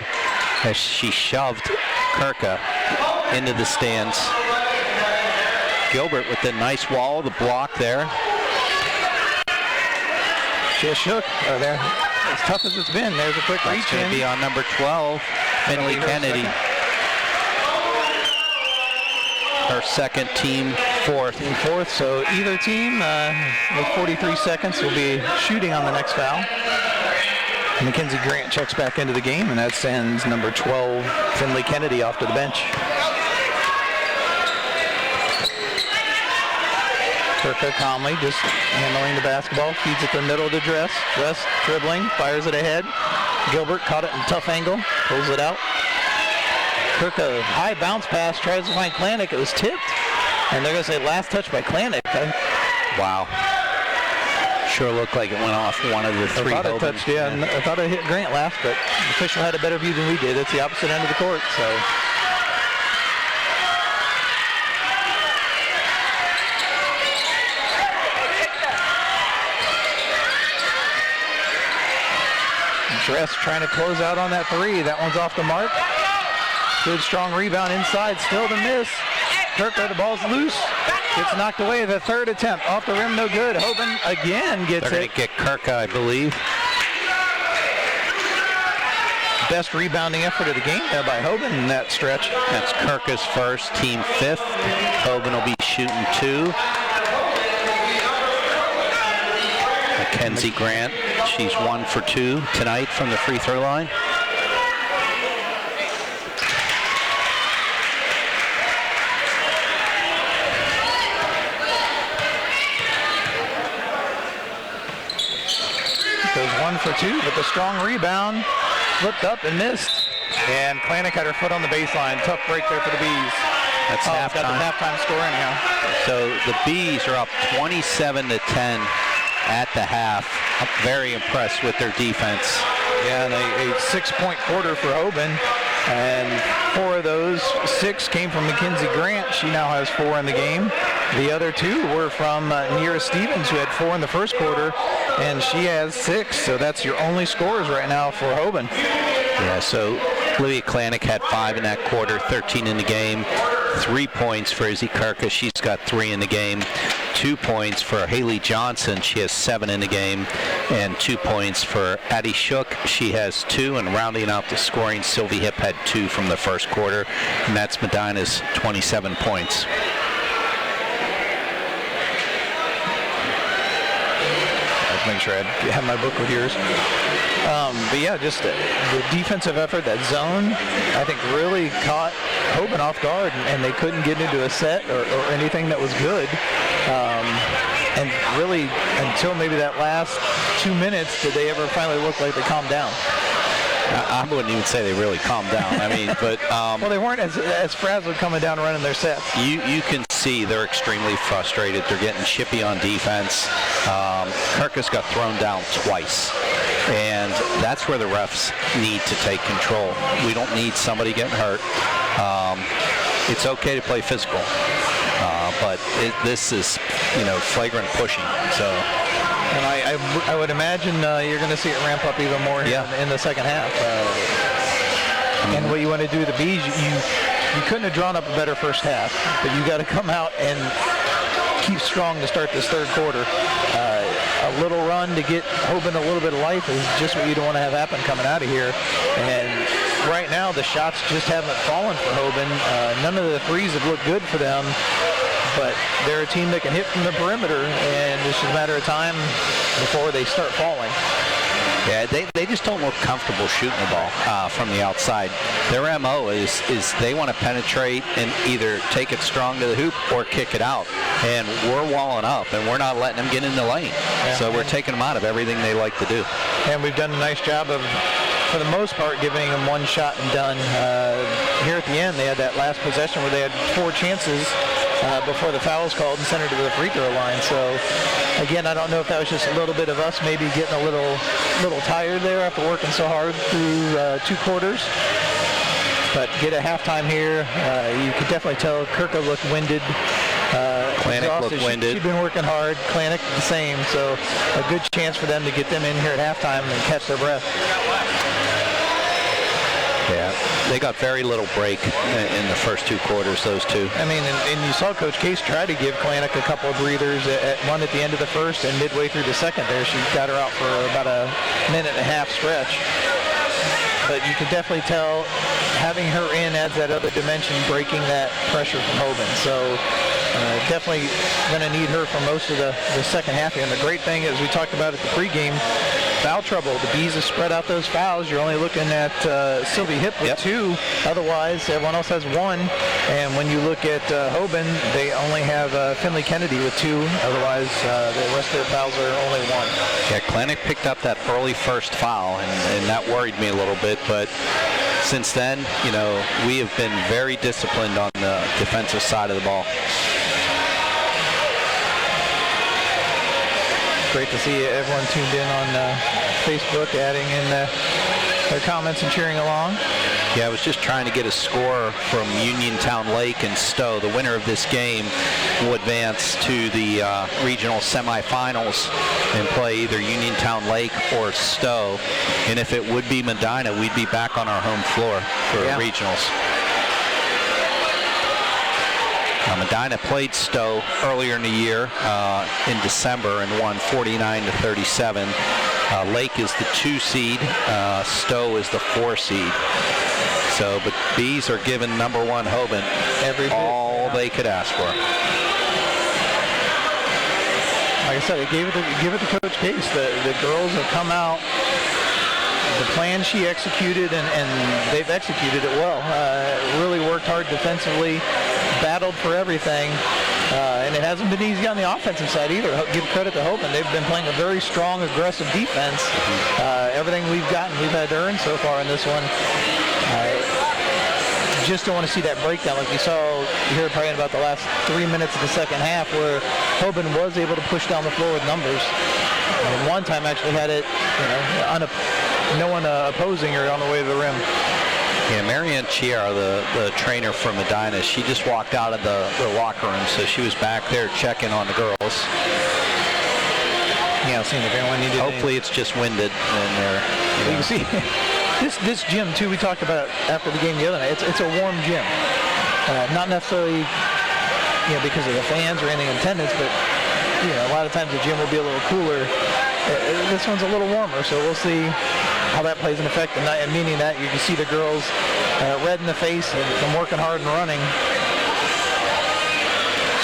as she shoved Kirka into the stands. Gilbert with the nice wall, the block there. Just Shook there. As tough as it's been, there's a quick reach in. It's going to be on number 12, Finley Kennedy. Her second, team fourth. Team fourth, so either team with 43 seconds will be shooting on the next foul. Mackenzie Grant checks back into the game, and that sends number 12, Finley Kennedy, off to the bench. Kirka calmly just handling the basketball, feeds it to the middle to Dress. Dress dribbling, fires it ahead. Gilbert caught it in a tough angle, pulls it out. Kirka, high bounce pass, tries to find Klanek. It was tipped, and they're going to say last touch by Klanek. Wow. Sure looked like it went off one of the three. I thought it touched, I thought it hit Grant last, but the official had a better view than we did. It's the opposite end of the court, so. Dress trying to close out on that three. That one's off the mark. Good strong rebound inside, still to miss. Kirka, the ball's loose. Gets knocked away. The third attempt off the rim, no good. Hoban again gets it. They're going to get Kirka, I believe. best rebounding effort of the game there by Hoban in that stretch. That's Kirkus first, team 5th. Hoban will be shooting 2. Mackenzie Grant, she's 1 for 2 tonight from the free throw line. Goes 1 for 2, but the strong rebound flipped up and missed. And Klanick had her foot on the baseline. Tough break there for the Bees. That's halftime. Got the halftime score anyhow. So the Bees are up 27-10 at the half. I'm very impressed with their defense. Yeah, and a 6-point quarter for Hoban. And 4 of those 6 came from Mackenzie Grant. She now has 4 in the game. The other 2 were from Nira Stevens, who had 4 in the first quarter, and she has 6. So that's your only scores right now for Hoban. Yeah, so Olivia Klanick had 5 in that quarter, 13 in the game. 3 points for Izzy Kirkus. She's got 3 in the game. 2 points for Haley Johnson. She has 7 in the game. And 2 points for Addie Shook. She has 2. And rounding out the scoring, Sylvie Hip had 2 from the first quarter. And that's Medina's 27 points. Make sure I have my book with yours. But yeah, just the defensive effort, that zone, I think really caught Hoban off guard, and they couldn't get into a set or anything that was good. And really, until maybe that last 2 minutes, did they ever finally look like they calmed down. I wouldn't even say they really calmed down. I mean, but well, they weren't as frazzled coming down running their sets. You can see they're extremely frustrated. They're getting chippy on defense. Kirkus got thrown down twice, and that's where the refs need to take control. We don't need somebody getting hurt. It's okay to play physical, but this is, flagrant pushing. So. And I would imagine you're going to see it ramp up even more here in the second half. And what you want to do with the Bees, you couldn't have drawn up a better first half, but you got to come out and keep strong to start this third quarter. A little run to get Hoban a little bit of life is just what you don't want to have happen coming out of here. And right now the shots just haven't fallen for Hoban. None of the threes have looked good for them. But they're a team that can hit from the perimeter, and it's just a matter of time before they start falling. Yeah, they just don't look comfortable shooting the ball from the outside. Their MO is they want to penetrate and either take it strong to the hoop or kick it out. And we're walling up, and we're not letting them get in the lane. Yeah. So we're taking them out of everything they like to do. And we've done a nice job of, for the most part, giving them one shot and done. Here at the end, they had that last possession where they had 4 chances before the foul was called and sent her to the free throw line. So, again, I don't know if that was just a little bit of us maybe getting a little tired there after working so hard through 2 quarters. But get a halftime here. You could definitely tell Kirka looked winded. Klanick looked winded. She'd been working hard. Klanick the same. So a good chance for them to get them in here at halftime and catch their breath. Yeah, they got very little break in the first 2 quarters, those 2. I mean, and you saw Coach Case try to give Klanick a couple of breathers, one at the end of the first and midway through the second there. She got her out for about a minute and a half stretch. But you can definitely tell having her in adds that other dimension, breaking that pressure from Hoban. So definitely going to need her for most of the second half here. And the great thing is we talked about at the pregame, foul trouble. The Bees have spread out those fouls. You're only looking at Sylvie Hip with 2. Otherwise, everyone else has 1. And when you look at Hoban, they only have Finley Kennedy with 2. Otherwise, the rest of their fouls are only 1. Yeah, Klanick picked up that early first foul, and that worried me a little bit. But since then, we have been very disciplined on the defensive side of the ball. Great to see everyone tuned in on Facebook, adding in their comments and cheering along. Yeah, I was just trying to get a score from Uniontown Lake and Stowe. The winner of this game will advance to the regional semifinals and play either Uniontown Lake or Stowe. And if it would be Medina, we'd be back on our home floor for regionals. Medina played Stowe earlier in the year in December and won 49-37. Lake is the 2 seed. Stowe is the 4 seed. So, but Bees are giving number 1 Hoban all they could ask for. Like I said, give it to Coach Case. The girls have come out. The plan she executed, and they've executed it well. Really worked hard defensively, battled for everything, and it hasn't been easy on the offensive side either. Give credit to Hoban. They've been playing a very strong, aggressive defense. Everything we've gotten, we've had to earn so far in this one. Just don't want to see that breakdown like we saw here probably in about the last 3 minutes of the second half, where Hoban was able to push down the floor with numbers. And one time actually had it, no one opposing her on the way to the rim. Yeah, Marianne Chiar, the trainer from Medina, she just walked out of the locker room, so she was back there checking on the girls. Yeah, I've seen if anyone needed. Hopefully it's just winded in there. You can see this gym too. We talked about after the game the other night. It's a warm gym, not necessarily because of the fans or anything in attendance, but a lot of times the gym will be a little cooler. This one's a little warmer, so we'll see how that plays an effect. And meaning that you can see the girls red in the face and from working hard and running.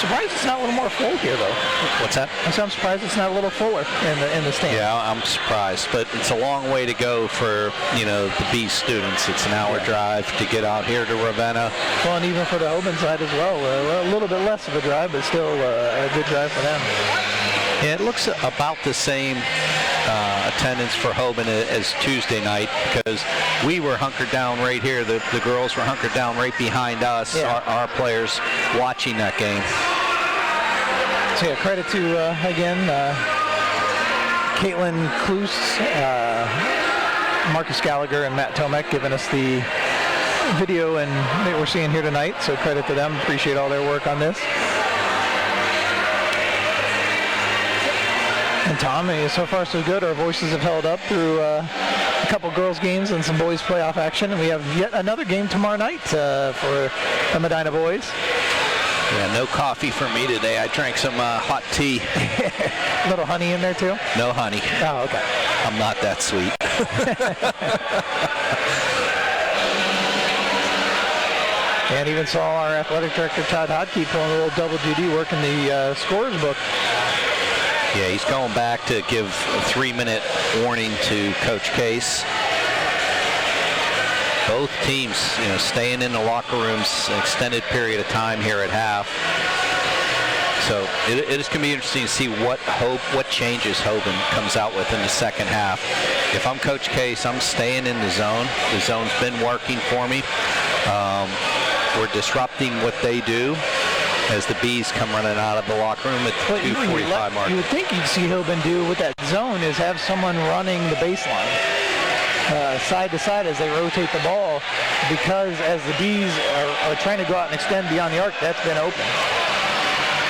Surprised it's not a little more full here, though. What's that? I'm surprised it's not a little fuller in the stand. Yeah, I'm surprised, but it's a long way to go for the B students. It's an hour drive to get out here to Ravenna. Well, and even for the Hoban side as well, a little bit less of a drive, but still a good drive for them. Yeah, it looks about the same attendance for Hoban as Tuesday night, because we were hunkered down right here. The girls were hunkered down right behind us, our players watching that game. So yeah, credit to, again, Caitlin Kloos, Marcus Gallagher, and Matt Tomek giving us the video and that we're seeing here tonight. So credit to them. Appreciate all their work on this. And Tom, so far so good. Our voices have held up through a couple girls games and some boys playoff action. And we have yet another game tomorrow night for the Medina boys. Yeah, no coffee for me today. I drank some hot tea. A little honey in there too? No honey. Oh, okay. I'm not that sweet. And even saw our athletic director, Todd Hodke, pulling a little double duty, working the scorers book. Yeah, he's going back to give a 3-minute warning to Coach Case. Both teams, staying in the locker rooms an extended period of time here at half. So it is going to be interesting to see what changes Hoban comes out with in the second half. If I'm Coach Case, I'm staying in the zone. The zone's been working for me. We're disrupting what they do as the Bees come running out of the locker room at the 2:45 mark. You would think you'd see Hoban do with that zone is have someone running the baseline. Side to side as they rotate the ball, because as the Bees are trying to go out and extend beyond the arc, that's been open.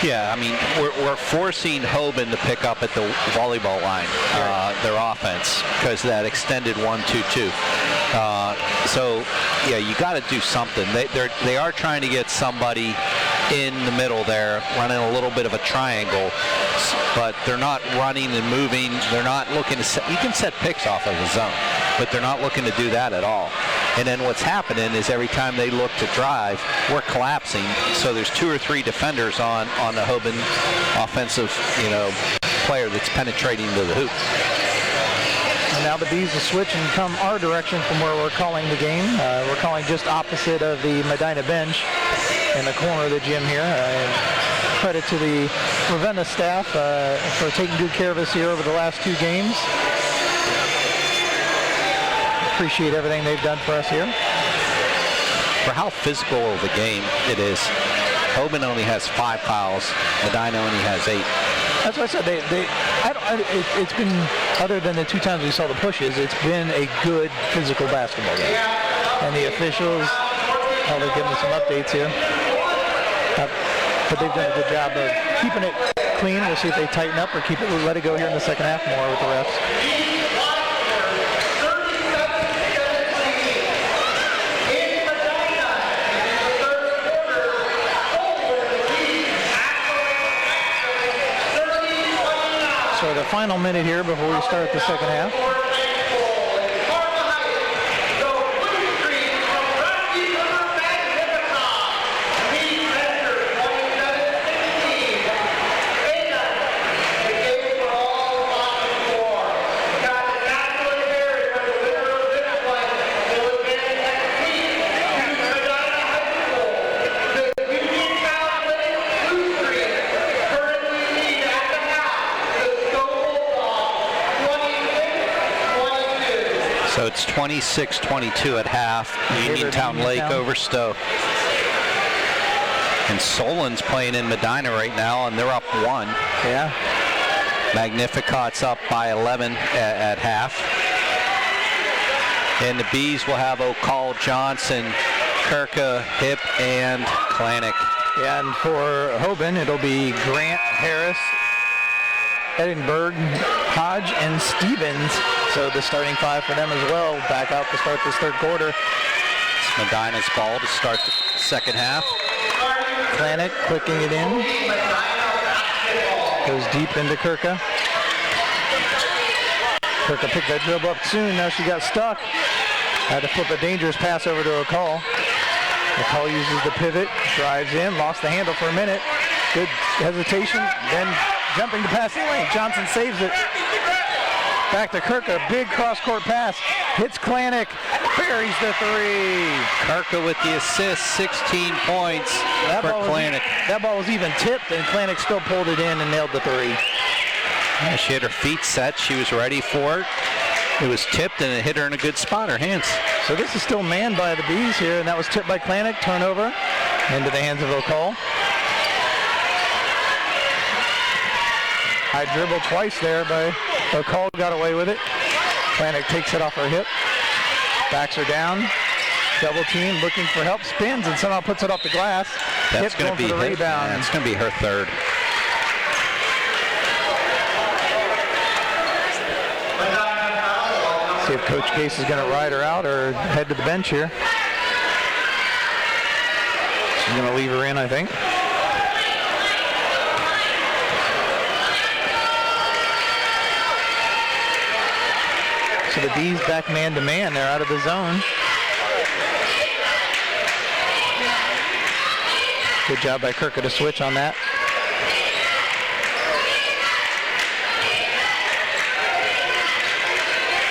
Yeah, I mean, we're forcing Hoban to pick up at the volleyball line, their offense, because of that extended 1-2-2. So, yeah, you got to do something. They are trying to get somebody in the middle there, running a little bit of a triangle, but they're not running and moving. They're not looking to set. You can set picks off of the zone, but they're not looking to do that at all. And then what's happening is every time they look to drive, we're collapsing. So there's 2 or 3 defenders on the Hoban offensive, player that's penetrating to the hoop. And now the Bees will switch and come our direction from where we're calling the game. We're calling just opposite of the Medina bench in the corner of the gym here. Credit to the Ravenna staff for taking good care of us here over the last 2 games. Appreciate everything they've done for us here. For how physical of a game it is, Hoban only has 5 fouls. Medina only has 8. That's what I said. It's been, other than the 2 times we saw the pushes, it's been a good physical basketball game. And the officials, they're giving us some updates here. But they've done a good job of keeping it clean. We'll see if they tighten up or let it go here in the second half more with the refs. So the final minute here before we start the second half. So it's 26-22 at half. Uniontown Lake over Stowe. And Solon's playing in Medina right now, and they're up 1. Yeah. Magnificat's up by 11 at half. And the Bees will have O'Call, Johnson, Kirka, Hip, and Klanick. Yeah, and for Hoban, it'll be Grant, Harris, Edinburgh, Hodge, and Stevens. So the starting 5 for them as well, back out to start this third quarter. It's Medina's ball to start the second half. Klanick clicking it in. Goes deep into Kirka. Kirka picked that dribble up soon. Now she got stuck. Had to flip a dangerous pass over to O'Call. O'Call uses the pivot, drives in, lost the handle for a minute. Good hesitation, then jumping to pass the lane. Johnson saves it. Back to Kirka, big cross-court pass. Hits Klanick, buries the 3. Kirka with the assist, 16 points for Klanick. That ball was even tipped, and Klanick still pulled it in and nailed the 3. Yeah, she had her feet set. She was ready for it. It was tipped, and it hit her in a good spot, her hands. So this is still manned by the Bees here, and that was tipped by Klanick. Turnover into the hands of O'Call. High dribble twice there by O'Call, got away with it. Klanick takes it off her hip, backs her down, double team, looking for help, spins and somehow puts it off the glass. That's going to be the rebound. That's going to be her third. See if Coach Case is going to ride her out or head to the bench here. She's going to leave her in, I think. So the Bees back man-to-man. They're out of the zone. Good job by Kirka to switch on that.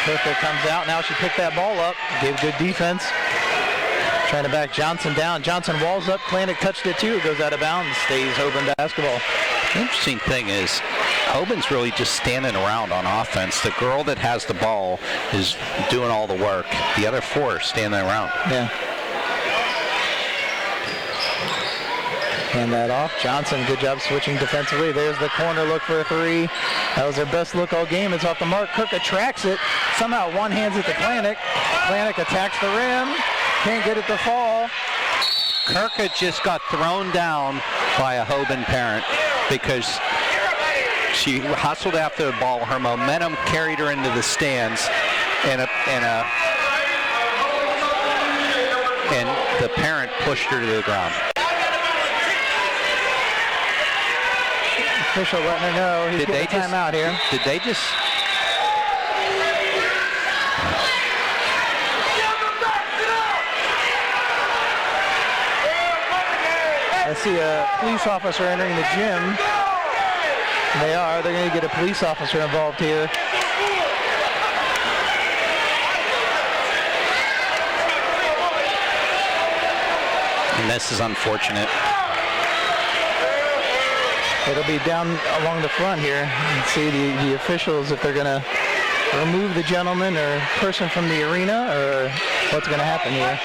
Kirka comes out. Now she picked that ball up. Gave good defense. Trying to back Johnson down. Johnson walls up. Klanick touched it too. It goes out of bounds. Stays Hoban basketball. The interesting thing is Hoban's really just standing around on offense. The girl that has the ball is doing all the work. The other 4 are standing around. Yeah. Hand that off. Johnson, good job switching defensively. There's the corner look for a 3. That was their best look all game. It's off the mark. Kirka tracks it. Somehow one hands it to Klanick. Klanick attacks the rim. Can't get it to fall. Kirka just got thrown down by a Hoban parent because she hustled after the ball. Her momentum carried her into the stands, and the parent pushed her to the ground. Official letting her know he's getting a timeout here. Did they just... I see a police officer entering the gym. They are. They're going to get a police officer involved here. And this is unfortunate. It'll be down along the front here. And see the officials if they're going to remove the gentleman or person from the arena or what's going to happen here.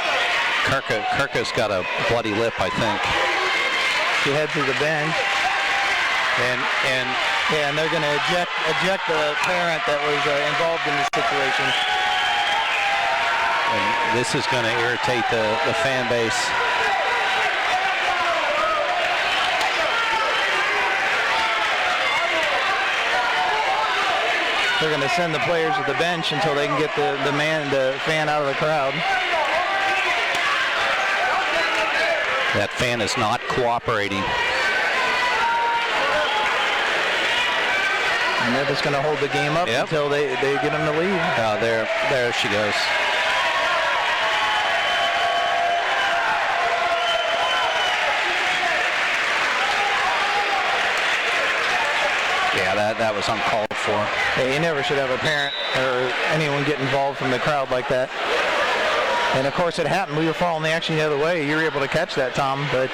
Kirka's got a bloody lip, I think. She heads to the bench. And they're going to eject the parent that was involved in this situation. And this is going to irritate the fan base. They're going to send the players to the bench until they can get the fan out of the crowd. That fan is not cooperating. And they're just going to hold the game up until they get them to lead. Oh, there she goes. Yeah, that was uncalled for. Yeah, you never should have a parent or anyone get involved from the crowd like that. And of course it happened. We were following the action the other way. You were able to catch that, Tom, but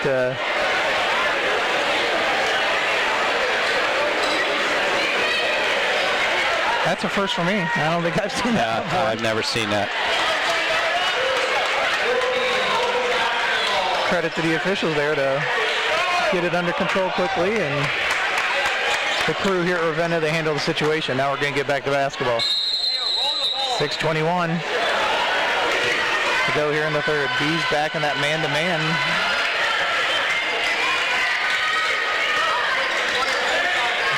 that's a first for me. I don't think I've seen that before. I've never seen that. Credit to the officials there to get it under control quickly, and the crew here at Ravenna, they handle the situation. Now we're going to get back to basketball. 6:21 to go here in the third. Bees back in that man-to-man.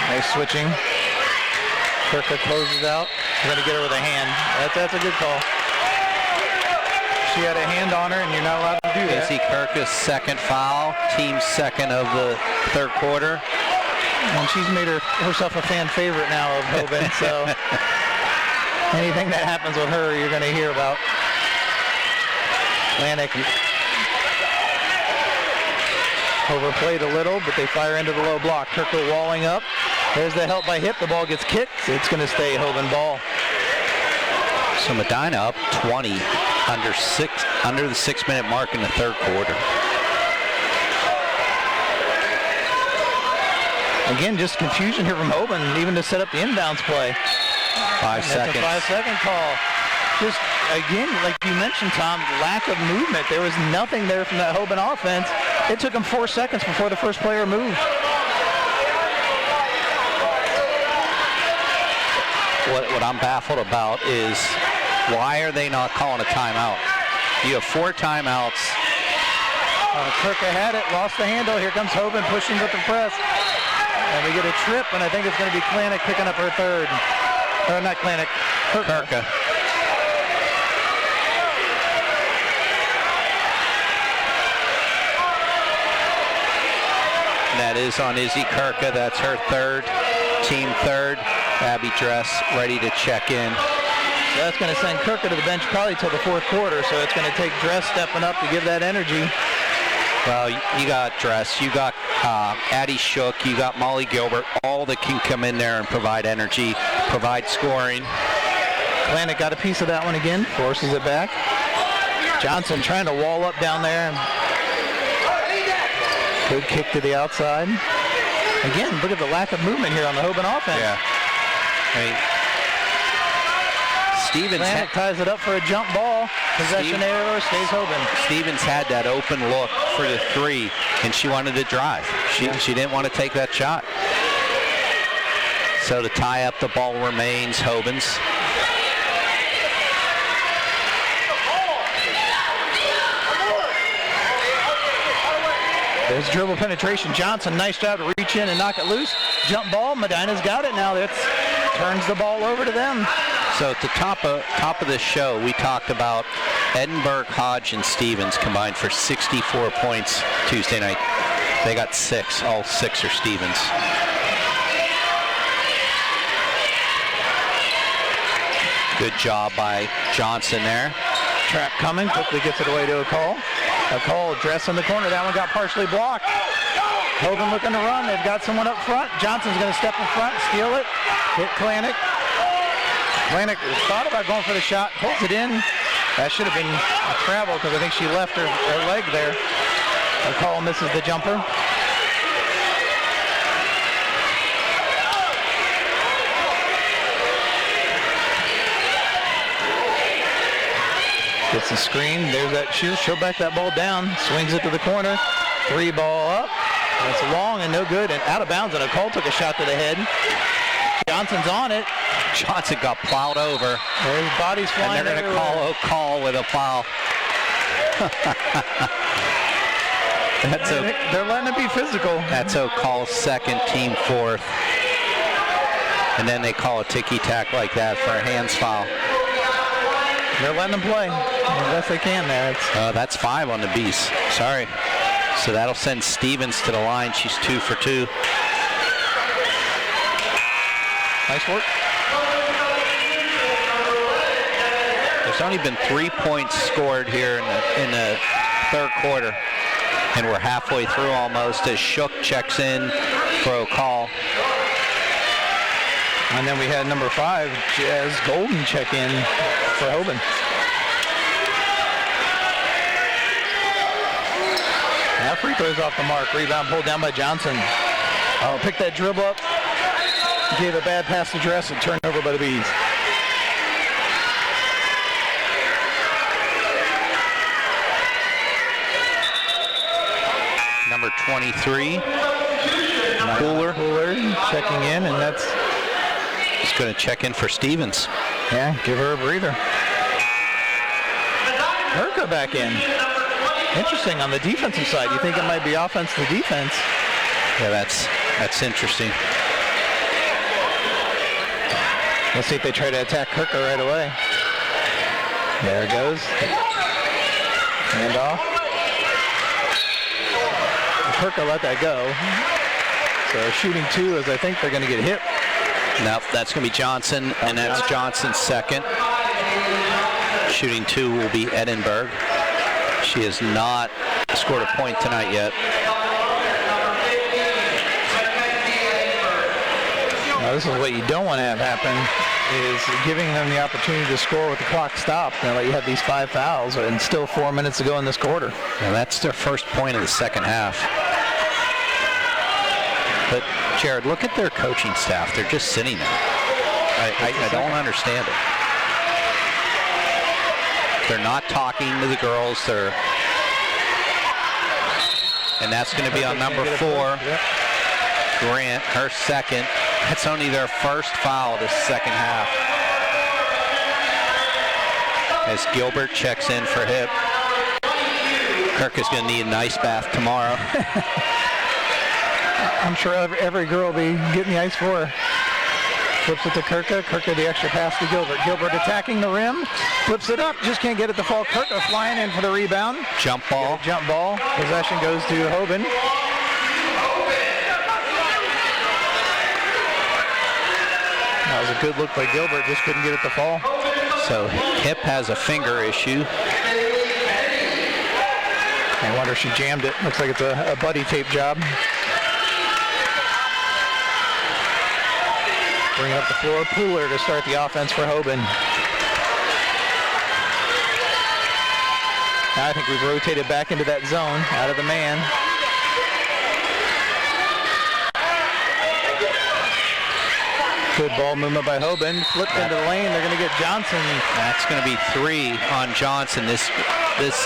Nice switching. Kirka closes out. We're going to get her with a hand. That's a good call. She had a hand on her, and you're not allowed to do that. Casey Kirka's second foul, team second of the third quarter. And she's made herself a fan favorite now of Hoban, so anything that happens with her, you're going to hear about. Atlantic overplayed a little, but they fire into the low block. Kirka walling up. There's the help by Hip. The ball gets kicked. It's going to stay Hoban ball. So Medina up 20 under the 6-minute mark in the third quarter. Again, just confusion here from Hoban, even to set up the inbounds play. 5 seconds. That's a 5-second call. Just, again, like you mentioned, Tom, lack of movement. There was nothing there from that Hoban offense. It took them 4 seconds before the first player moved. What I'm baffled about is why are they not calling a timeout? You have 4 timeouts. Kirka had it, lost the handle. Here comes Hoban pushing with the press. And we get a trip, and I think it's going to be Klanik picking up her third. Or not Klanik, Kirka. That is on Izzy Kirka. That's her third, team third. Abby Dress ready to check in. So that's going to send Kirka to the bench probably till the fourth quarter, so it's going to take Dress stepping up to give that energy. Well, you got Dress, you got Addie Shook, you got Molly Gilbert, all that can come in there and provide energy, provide scoring. Atlantic got a piece of that one again, forces it back. Johnson trying to wall up down there. Good kick to the outside. Again, look at the lack of movement here on the Hoban offense. Yeah. Stevens ties it up for a jump ball. Possession error, stays Hoban. Stevens had that open look for the three, and she wanted to drive. She didn't want to take that shot. So to tie up the ball remains Hoban's. There's dribble penetration. Johnson, nice job to reach in and knock it loose. Jump ball. Medina's got it now. That turns the ball over to them. So at the top of the show, we talked about Edinburgh, Hodge, and Stevens combined for 64 points Tuesday night. They got 6. All 6 are Stevens. Good job by Johnson there. Trap coming, quickly gets it away to a call. A call, Dress in the corner. That one got partially blocked. Hoban looking to run. They've got someone up front. Johnson's going to step in front, steal it. Hit Klanik. Klanik thought about going for the shot, pulls it in. That should have been a travel because I think she left her leg there. The call misses the jumper. Gets the screen. There's that shoot. She'll back that ball down. Swings it to the corner. 3 ball up. That's long and no good and out of bounds. And a call took a shot to the head. Johnson's on it. Johnson got plowed over. His body's flying. And they're going to call a call with a foul. They're letting it be physical. That's O'Call's second, team fourth. And then they call a ticky-tack like that for a hands foul. They're letting them play as best they can there. That's 5 on the Bees. Sorry. So that'll send Stevens to the line. She's 2 for 2. Nice work. There's only been 3 points scored here in the third quarter, and we're halfway through almost as Shook checks in for a call. And then we had number 5, Jazz Golden, check in for Hoban. Now free throws off the mark. Rebound pulled down by Johnson. Oh, picked that dribble up. Gave a bad pass to Dress and turned over by the Bees. Number 23, Cooler checking in, and that's is going to check in for Stevens. Yeah, give her a breather. Herka back in. Interesting on the defensive side. You think it might be offense to defense? Yeah, that's interesting. Let's see if they try to attack Herka right away. There it goes. Hand off. Herka let that go. So shooting 2 is, I think they're going to get hit. Nope, that's going to be Johnson, and that's Johnson's second. Shooting 2 will be Edinburgh. She has not scored a point tonight yet. Now, this is what you don't want to have happen, is giving them the opportunity to score with the clock stopped. Now that you have these 5 fouls and still 4 minutes to go in this quarter. Now that's their first point of the second half. But Jared, look at their coaching staff. They're just sitting there. I don't understand it. They're not talking to the girls. And that's going to be on number 4, Grant, her second. That's only their first foul this second half. As Gilbert checks in for Hip. Kirk is going to need an ice bath tomorrow. I'm sure every girl will be getting the ice for her. Flips it to Kirka. Kirka the extra pass to Gilbert. Gilbert attacking the rim. Flips it up. Just can't get it to fall. Kirka flying in for the rebound. Jump ball. Jump ball. Possession goes to Hoban. That was a good look by Gilbert. Just couldn't get it to fall. So Hip has a finger issue. I wonder if she jammed it. Looks like it's a buddy tape job. Bring it up the floor. Pooler to start the offense for Hoban. Now I think we've rotated back into that zone, out of the man. Good ball movement by Hoban. Flipped into the lane. They're going to get Johnson. That's going to be 3 on Johnson. This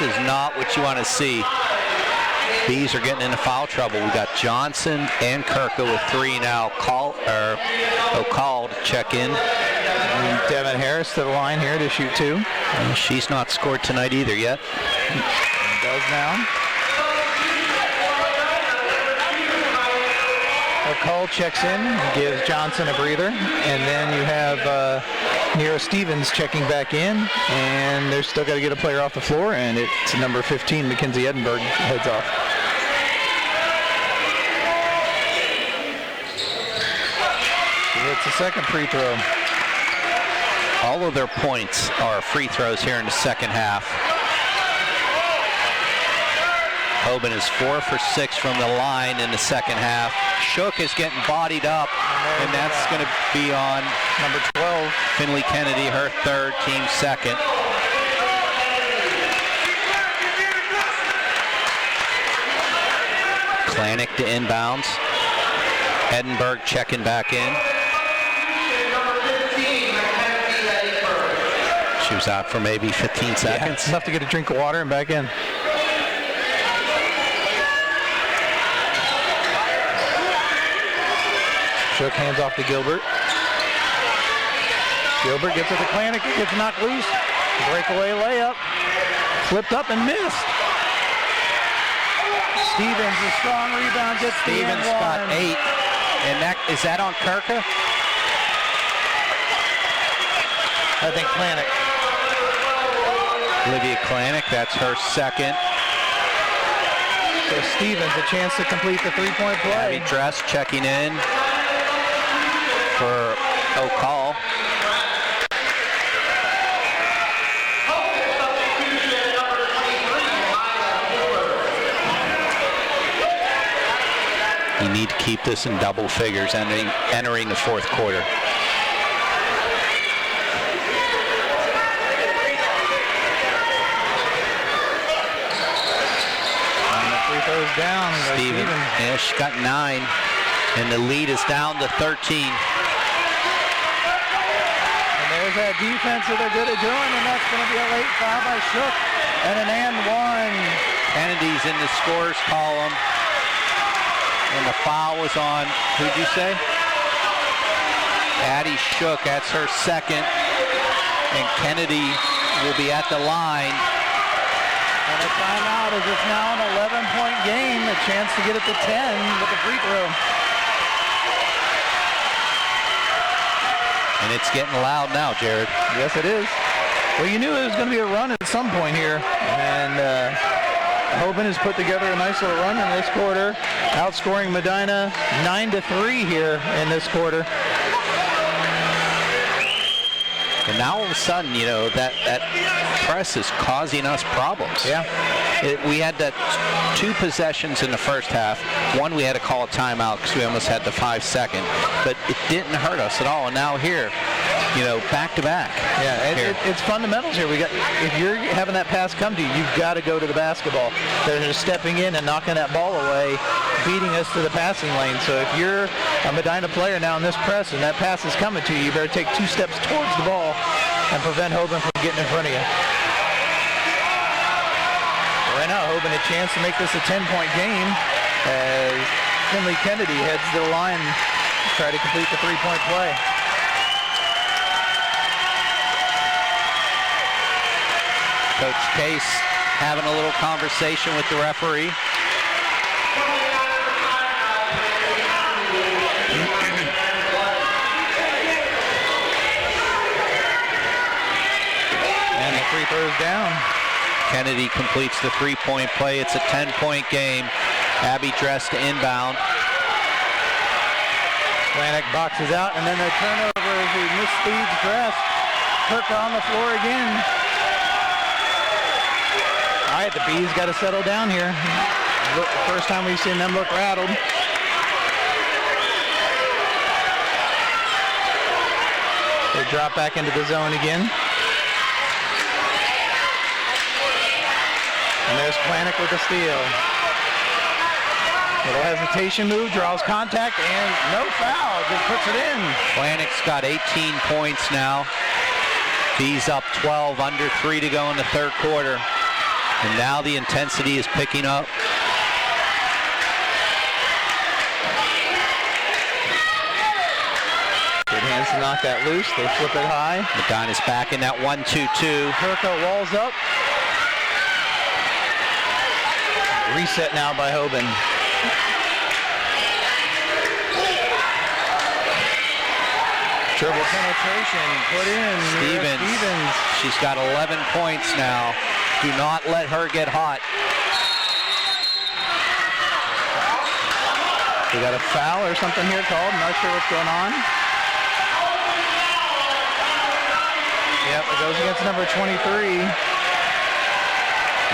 is not what you want to see. Bees are getting into foul trouble. We got Johnson and Kirka with 3 now. Called to check in. And Devin Harris to the line here to shoot 2. And she's not scored tonight either yet. Does now. Cole checks in, gives Johnson a breather, and then you have Nero Stevens checking back in, and they're still got to get a player off the floor, and it's number 15, Mackenzie Edinburgh, heads off. She hits the second free throw. All of their points are free throws here in the second half. Hoban is 4 for 6 from the line in the second half. Shook is getting bodied up, and that's going to be on number 12, Finley Kennedy, her third, team second. Klanik to inbounds. Edinburgh checking back in. She was out for maybe 15 seconds. Yeah, enough to get a drink of water and back in. Shook hands off to Gilbert. Gilbert gets it to Klanik. It gets knocked loose. Breakaway layup. Flipped up and missed. Stevens, a strong rebound, gets Stevens got 8. And is that on Kirka? I think Klanik. Olivia Klanik, that's her second. So Stevens, a chance to complete the 3-point play. Abby Dress checking in for No call. You need to keep this in double figures entering the fourth quarter. Free throws down. Steven. Yeah, she got 9, and the lead is down to 13. And there's that defense that they're good at doing, and that's going to be a late foul by Shook. And an and one. Kennedy's in the scores column, and the foul was on, who'd you say? Addie Shook, that's her second, and Kennedy will be at the line. And a timeout as it's now an 11-point game. A chance to get it to 10 with the free throw. And it's getting loud now, Jared. Yes, it is. Well, you knew it was going to be a run at some point here. And Hoban has put together a nice little run in this quarter, outscoring Medina 9-3 here in this quarter. And now all of a sudden, you know, that press is causing us problems. Yeah. We had that 2 possessions in the first half. One, we had to call a timeout because we almost had the 5-second. But it didn't hurt us at all. And now here, you know, back to back. Yeah, it's fundamentals here. If you're having that pass come to you, you've got to go to the basketball. They're just stepping in and knocking that ball away, beating us to the passing lane. So if you're a Medina player now in this press and that pass is coming to you, you better take 2 steps towards the ball and prevent Hoban from getting in front of you. Right now, Hoban a chance to make this a 10-point game as Finley Kennedy heads to the line to try to complete the 3-point play. Coach Case having a little conversation with the referee. And the free throws down. Kennedy completes the 3-point play. It's a 10-point game. Abby Dress to inbound. Flanick boxes out, and then the turnover as he misspeeds Dress. Kirk on the floor again. All right, the Bees got to settle down here. First time we've seen them look rattled. They drop back into the zone again. And there's Flanick with the steal. Little hesitation move, draws contact, and no foul, just puts it in. Flanick's got 18 points now. Bees up 12, under 3 to go in the third quarter. And now the intensity is picking up. Good hands to knock that loose. They flip it high. Medina's back in that 1-2-2. Herco walls up. Reset now by Hoban. Dribble penetration put in. Stevens. She's got 11 points now. Do not let her get hot. We got a foul or something here called. I'm not sure what's going on. Yep, it goes against number 23.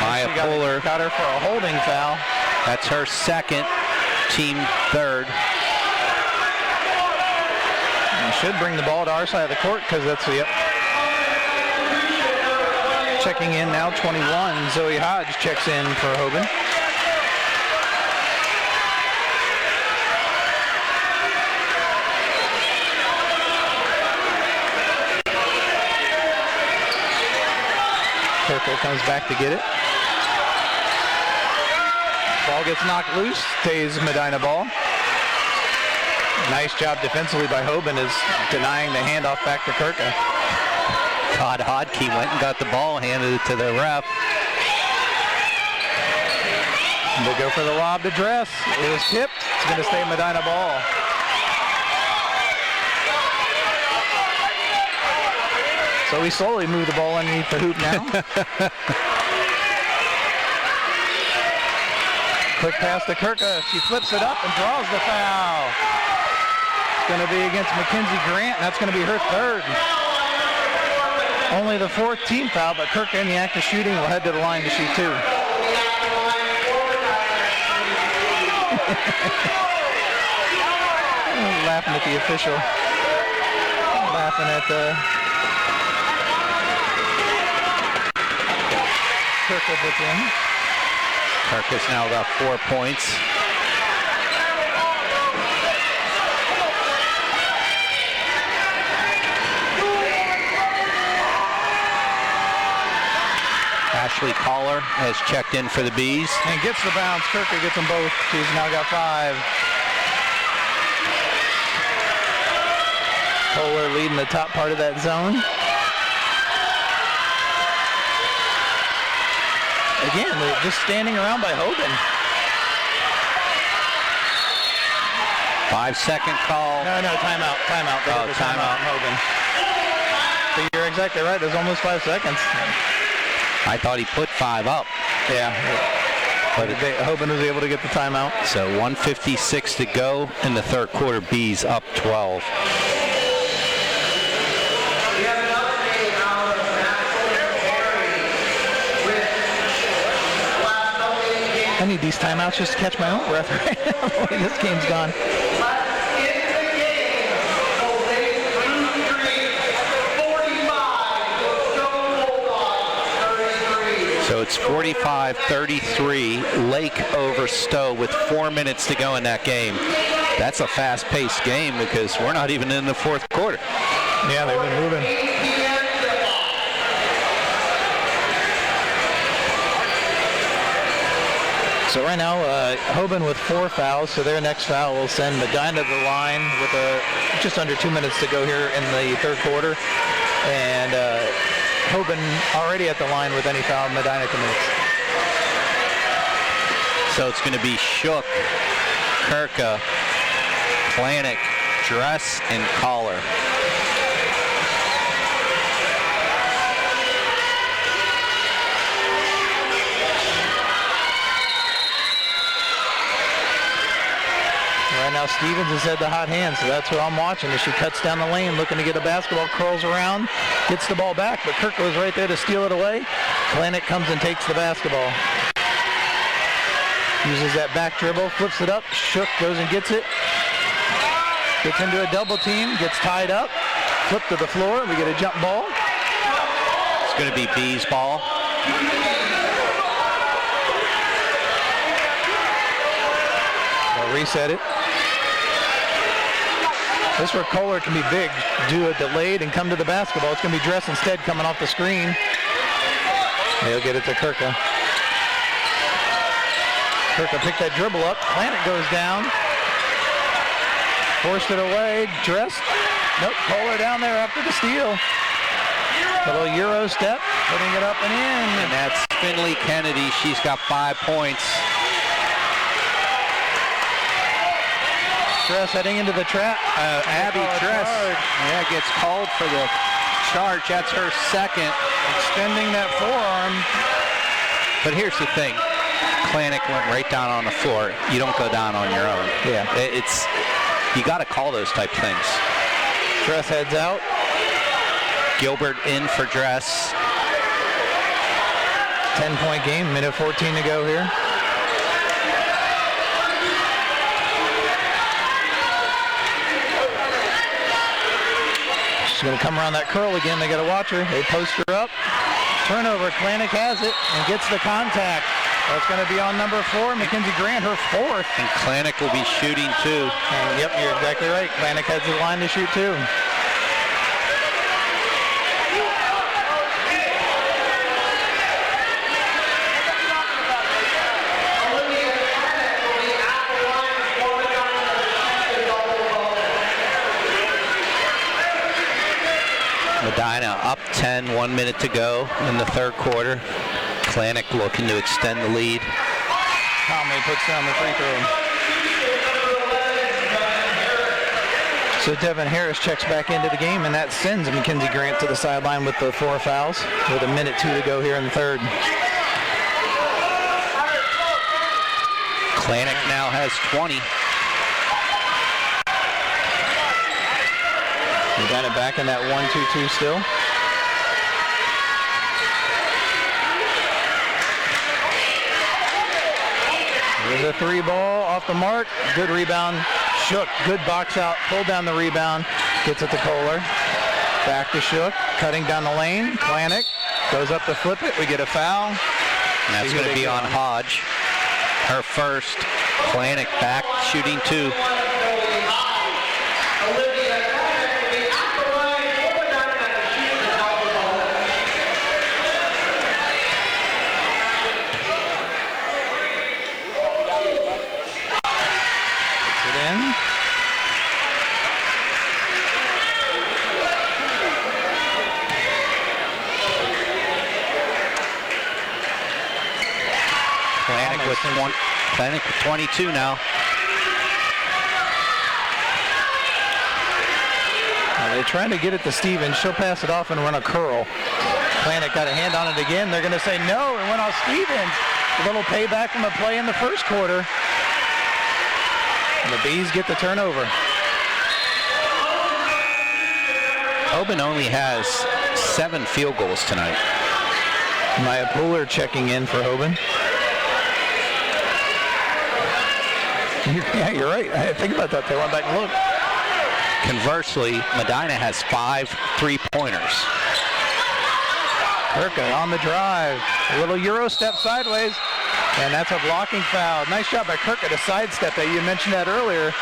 Maya Fuller. Got her for a holding foul. That's her second, team third. And should bring the ball to our side of the court because that's the... Yep. Checking in now, 21. Zoe Hodge checks in for Hoban. Kirkle comes back to get it. Ball gets knocked loose, stays Medina ball. Nice job defensively by Hoban is denying the handoff back to Kirka. Todd Hodke went and got the ball, handed it to the ref. And they go for the lob to Dress. It was tipped. It's going to stay Medina ball. So we slowly move the ball underneath the hoop now. Quick pass to Kirka. She flips it up and draws the foul. It's going to be against Mackenzie Grant, and that's going to be her third. Only the fourth team foul, but Kirk in the act of shooting will head to the line to shoot two. Laughing at the official. Laughing at Kirk with it in. Kirk has now got 4 points. Ashley Collar has checked in for the Bees. And gets the bounce. Kirker gets them both. She's now got 5. Kohler leading the top part of that zone. Again, they're just standing around by Hoban. 5-second call. No, timeout. Oh, timeout. Hoban. So you're exactly right. There's almost 5 seconds. I thought he put 5 up. Yeah. But Hoban was able to get the timeout. So 1:56 to go in the third quarter. Bees up 12. I need these timeouts just to catch my own breath right now. This game's gone. So it's 45-33, Lake over Stowe with 4 minutes to go in that game. That's a fast-paced game because we're not even in the fourth quarter. Yeah, they've been moving. So right now, Hoban with 4 fouls, so their next foul will send Medina to the line with just under 2 minutes to go here in the third quarter. And Hoban already at the line with any foul. Medina commits. So it's going to be Shook, Kirka, Planik, Dress, and Collar. Right now, Stevens has had the hot hand, so that's what I'm watching as she cuts down the lane, looking to get a basketball, curls around, gets the ball back, but Kirk was right there to steal it away. Planik comes and takes the basketball. Uses that back dribble, flips it up, Shook goes and gets it. Gets into a double team, gets tied up, flip to the floor, we get a jump ball. It's going to be Bees ball. They'll reset it. This is where Kohler can be big, do a delayed and come to the basketball. It's going to be Dress instead coming off the screen. They'll get it to Kirka. Kirka picked that dribble up. Planet goes down. Forced it away. Dress. Nope, Kohler down there after the steal. A little Euro step, putting it up and in. And that's Finley Kennedy. She's got 5 points. Dress heading into the trap. Abby Dress, yeah, gets called for the charge. That's her second. Extending that forearm. But here's the thing. Planik went right down on the floor. You don't go down on your own. Yeah. You got to call those type things. Dress heads out. Gilbert in for Dress. 10-point game, minute 14 to go here. She's going to come around that curl again. They got to watch her. They post her up. Turnover. Planik has it and gets the contact. That's going to be on number 4, Mackenzie Grant, her 4th. And Planik will be shooting too. And yep, you're exactly right. Planik has the line to shoot too. Medina up 10, 1 minute to go in the third quarter. Planik looking to extend the lead. Conley puts down the free throw. So Devin Harris checks back into the game, and that sends Mackenzie Grant to the sideline with the 4 fouls with a minute 2 to go here in the third. Planik now has 20. Medina back in that 1-2-2 still. There's a 3 ball off the mark. Good rebound. Shook. Good box out. Pulled down the rebound. Gets it to Kohler. Back to Shook. Cutting down the lane. Klanik goes up to flip it. We get a foul. And that's going to be on Hodge. Her first. Klanik back shooting 2. Klanik with 22 now. They're trying to get it to Stevens. She'll pass it off and run a curl. Klanik got a hand on it again. They're going to say no, and went off Stevens. A little payback from the play in the first quarter. And the Bees get the turnover. Hoban only has 7 field goals tonight. Maya Pooler checking in for Hoban. Yeah, you're right. I didn't think about that. They went back and looked. Conversely, Medina has 5 3-pointers. Kirka on the drive. A little Euro step sideways, and that's a blocking foul. Nice job by Kirka to sidestep that. You mentioned that earlier.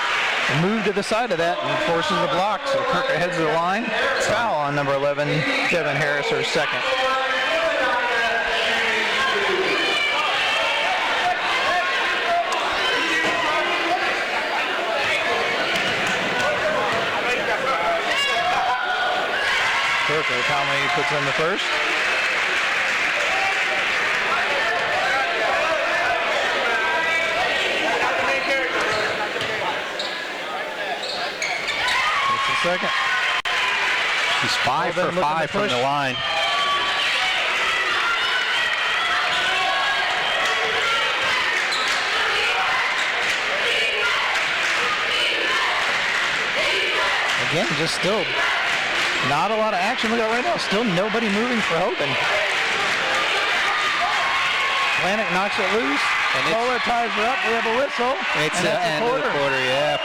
Move to the side of that and forces the block. So Kirka heads to the line. Foul on number 11, Devin Harris, her second. Kirka, how many puts in the first? That's the second. He's 5 for 5 from the line. Again, just still not a lot of action. Look at right now. Still nobody moving for Hoban. Klanik knocks it loose. Kohler ties her up. We have a whistle. It's the end of the quarter, yeah.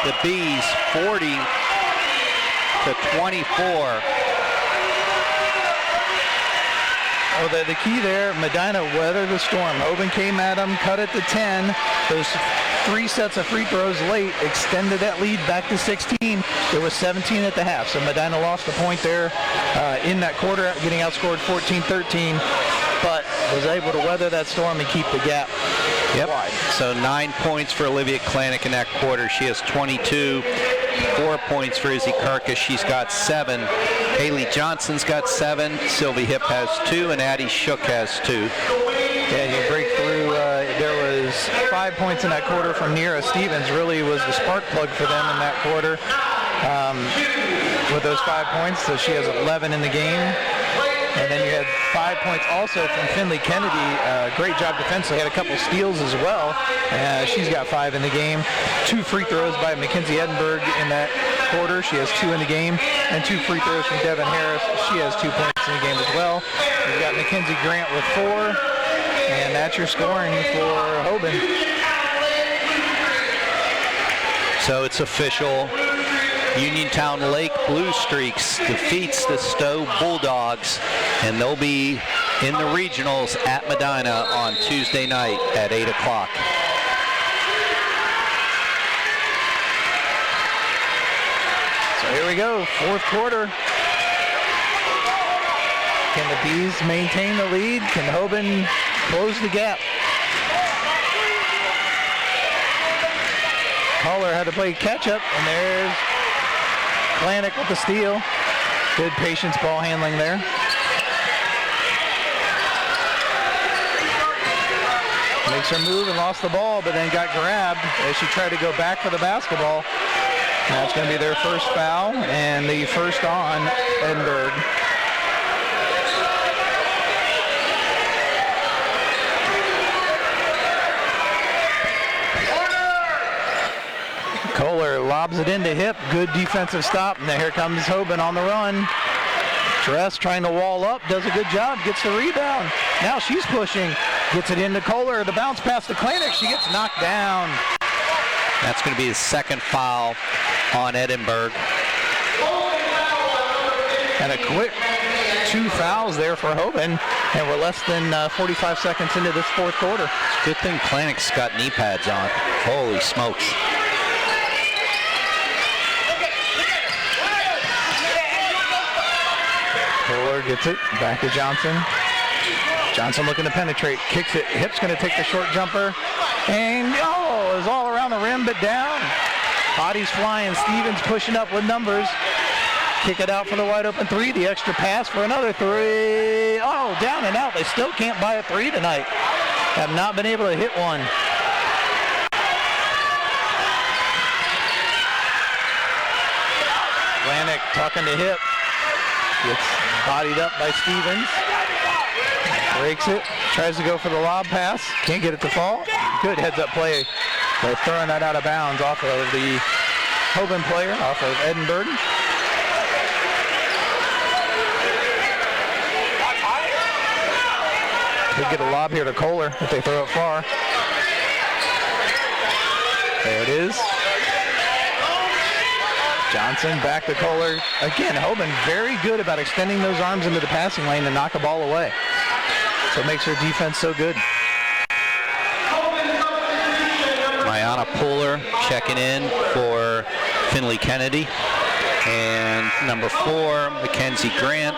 The Bees 40 to 24. Oh, the key there, Medina weathered the storm. Hoban came at them, cut it to 10. Those 3 sets of free throws late extended that lead back to 16. It was 17 at the half, so Medina lost a point there in that quarter, getting outscored 14-13, but was able to weather that storm and keep the gap wide. So 9 points for Olivia Klanik in that quarter. She has 22. 4 points for Izzy Kirkus. She's got 7. Haley Johnson's got 7. Sylvie Hipp has 2, and Addie Shook has 2. Yeah, you break through. There was 5 points in that quarter from Nira Stevens. Really was the spark plug for them in that quarter with those 5 points. So she has 11 in the game. And then you had 5 points also from Finley Kennedy. Great job defensively. Had a couple steals as well. She's got 5 in the game. 2 free throws by Mackenzie Edinburgh in that quarter. She has 2 in the game. And 2 free throws from Devin Harris. She has 2 points in the game as well. You've got Mackenzie Grant with 4. And that's your scoring for Hoban. So it's official. Uniontown Lake Blue Streaks defeats the Stowe Bulldogs, and they'll be in the regionals at Medina on Tuesday night at 8 o'clock. So here we go, 4th quarter. Can the Bees maintain the lead? Can Hoban close the gap? Kohler had to play catch-up, and there's Klanik with the steal. Good patience ball handling there. Makes her move and lost the ball, but then got grabbed as she tried to go back for the basketball. That's going to be their first foul, and the first on Edinburgh. Kohler lobs it into Hip. Good defensive stop. And here comes Hoban on the run. Dress trying to wall up. Does a good job. Gets the rebound. Now she's pushing. Gets it into Kohler. The bounce pass to Klanek. She gets knocked down. That's going to be the second foul on Edinburgh. And a quick 2 fouls there for Hoban. And we're less than 45 seconds into this fourth quarter. Good thing Klanek's got knee pads on. Holy smokes. Kohler gets it. Back to Johnson. Johnson looking to penetrate. Kicks it. Hip's going to take the short jumper. And, is all around the rim, but down. Bodies flying. Stevens pushing up with numbers. Kick it out for the wide open three. The extra pass for another three. Oh, down and out. They still can't buy a three tonight. Have not been able to hit one. Klanek talking to Hip. Gets bodied up by Stevens. Breaks it. Tries to go for the lob pass. Can't get it to fall. Good heads-up play. They're throwing that out of bounds off of the Hoban player, off of Edinburgh. Could get a lob here to Kohler if they throw it far. There it is. Johnson back to Kohler. Again, Hoban very good about extending those arms into the passing lane to knock a ball away. So it makes their defense so good. Mayana Pooler checking in for Finley Kennedy. And number 4, Mackenzie Grant,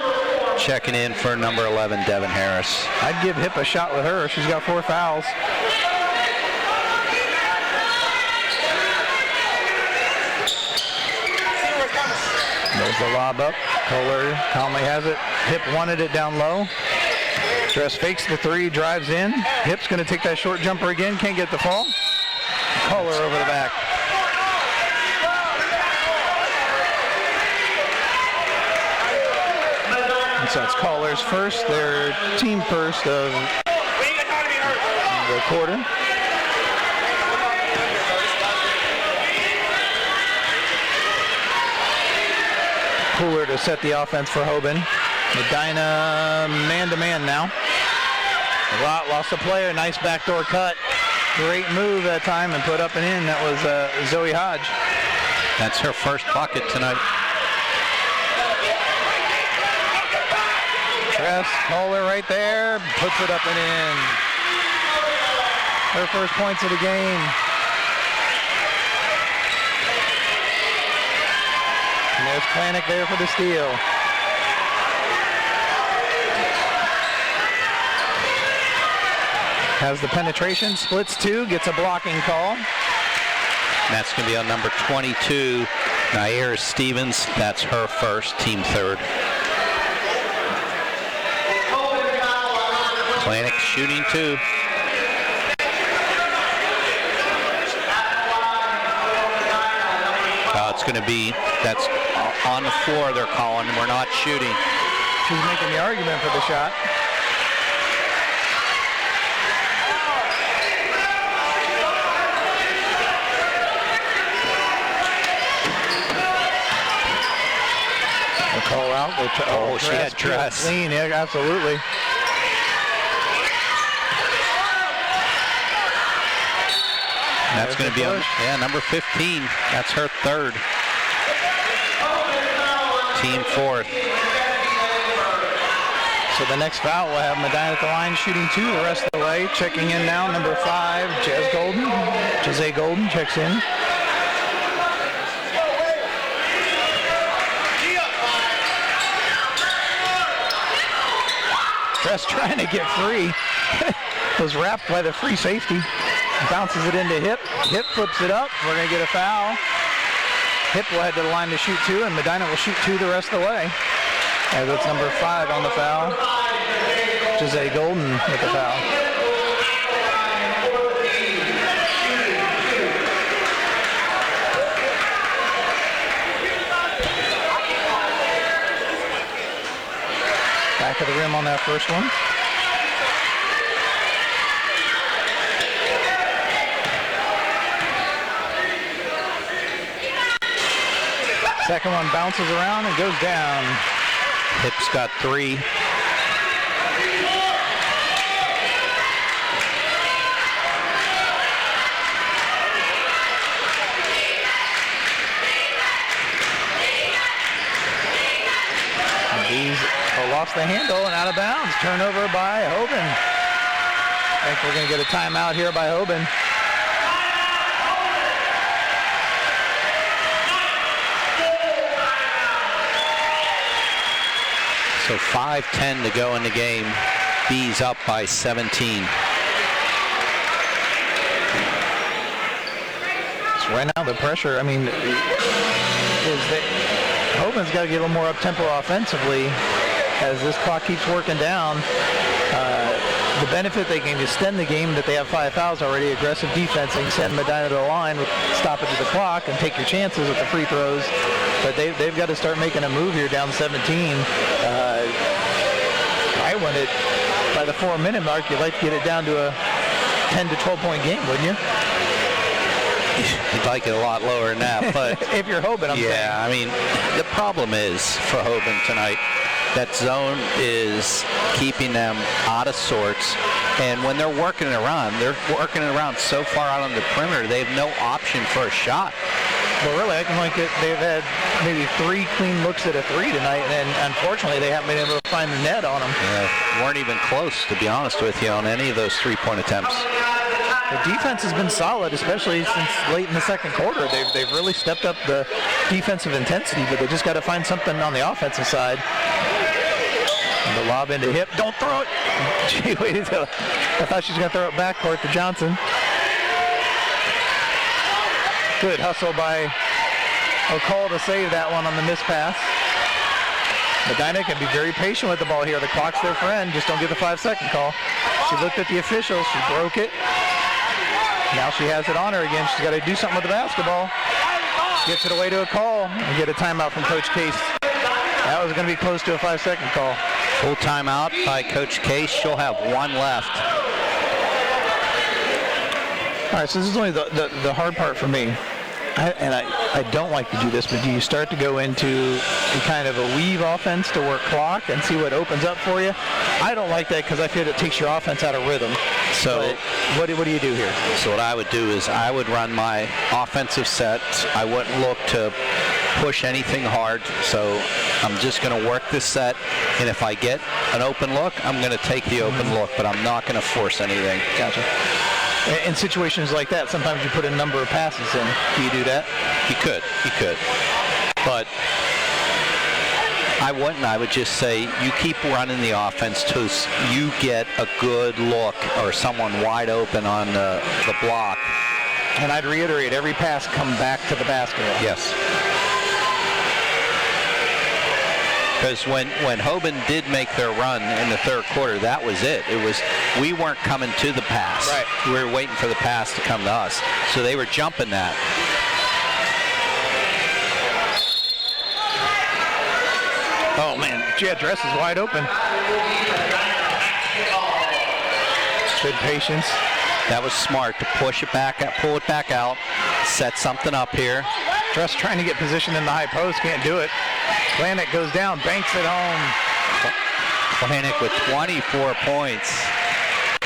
checking in for number 11, Devin Harris. I'd give Hip a shot with her. She's got 4 fouls. There's the lob up. Kohler calmly has it. Hip wanted it down low. Dress fakes the three, drives in. Hip's going to take that short jumper again. Can't get the fall. Kohler over the back. And so it's Kohler's first, their team first of the quarter. Kohler to set the offense for Hoban. Medina man-to-man now. Lot lost a player. Nice backdoor cut. Great move that time and put up and in. That was Zoe Hodge. That's her first bucket tonight. Tress, Kohler right there. Puts it up and in. Her first points of the game. And there's Klanek there for the steal. Has the penetration, splits 2, gets a blocking call. And that's going to be on number 22, Naira Stevens. That's her first, team third. Klanek shooting 2. It's going to be, that's on the floor they're calling. We're not shooting. She's making the argument for the shot. The call out. She had Dress. Clean, yeah, absolutely. That's going to be on, number 15. That's her third. Team fourth. So the next foul will have Medina at the line shooting 2 the rest of the way. Checking in now, number 5, Jose Golden checks in. Dress trying to get free. Was wrapped by the free safety. Bounces it into Hip. Hip flips it up. We're going to get a foul. Hip will head to the line to shoot 2, and Medina will shoot 2 the rest of the way. As it's number 5 on the foul. Jose Golden with the foul. Back of the rim on that first one. Second one bounces around and goes down. Hips got 3. These lost the handle and out of bounds. Turnover by Hoban. I think we're going to get a timeout here by Hoban. So 5:10 to go in the game. Bees up by 17. So right now the pressure, I mean, is that Hoban's got to get a little more up-tempo offensively as this clock keeps working down. The benefit, they can extend the game that they have 5 fouls already, aggressive defense. They can send Medina to the line, stop it to the clock, and take your chances with the free throws. But they've got to start making a move here down 17. I want it by the 4-minute mark. You'd like to get it down to a 10 to 12-point game, wouldn't you? You'd like it a lot lower than that, but if you're Hoban, I'm saying. Yeah, I mean, the problem is for Hoban tonight, that zone is keeping them out of sorts, and when they're working it around so far out on the perimeter, they have no option for a shot. Well, really, I can like it. They've had maybe 3 clean looks at a 3 tonight, and unfortunately, they haven't been able to find the net on them. Yeah, weren't even close, to be honest with you, on any of those 3-point attempts. The defense has been solid, especially since late in the second quarter. They've really stepped up the defensive intensity, but they just got to find something on the offensive side. And the lob into hip. Don't throw it. Gee, waited till I thought she was going to throw it backcourt to Johnson. Good hustle by O'Call to save that one on the miss pass. Medina can be very patient with the ball here. The clock's their friend. Just don't get the 5-second call. She looked at the officials. She broke it. Now she has it on her again. She's got to do something with the basketball. Gets it away to a call and get a timeout from Coach Case. That was going to be close to a 5-second call. Full timeout by Coach Case. She'll have 1 left. All right, so this is only the hard part for me. I don't like to do this, but do you start to go into a kind of a weave offense to work clock and see what opens up for you? I don't like that because I feel it takes your offense out of rhythm. So what do you do here? So what I would do is I would run my offensive set. I wouldn't look to push anything hard. So I'm just going to work this set, and if I get an open look, I'm going to take the open look, but I'm not going to force anything. Gotcha. In situations like that, sometimes you put a number of passes in. Do you do that? You could. But I wouldn't. I would just say you keep running the offense till you get a good look or someone wide open on the block. And I'd reiterate, every pass come back to the basketball. Yes. Because when Hoban did make their run in the third quarter, that was it. We weren't coming to the pass. Right. We were waiting for the pass to come to us. So they were jumping that. Oh man, Jet dress is wide open. Good patience. That was smart to pull it back out, set something up here. Dress trying to get positioned in the high post, can't do it. Planek goes down, banks it home. Planek with 24 points.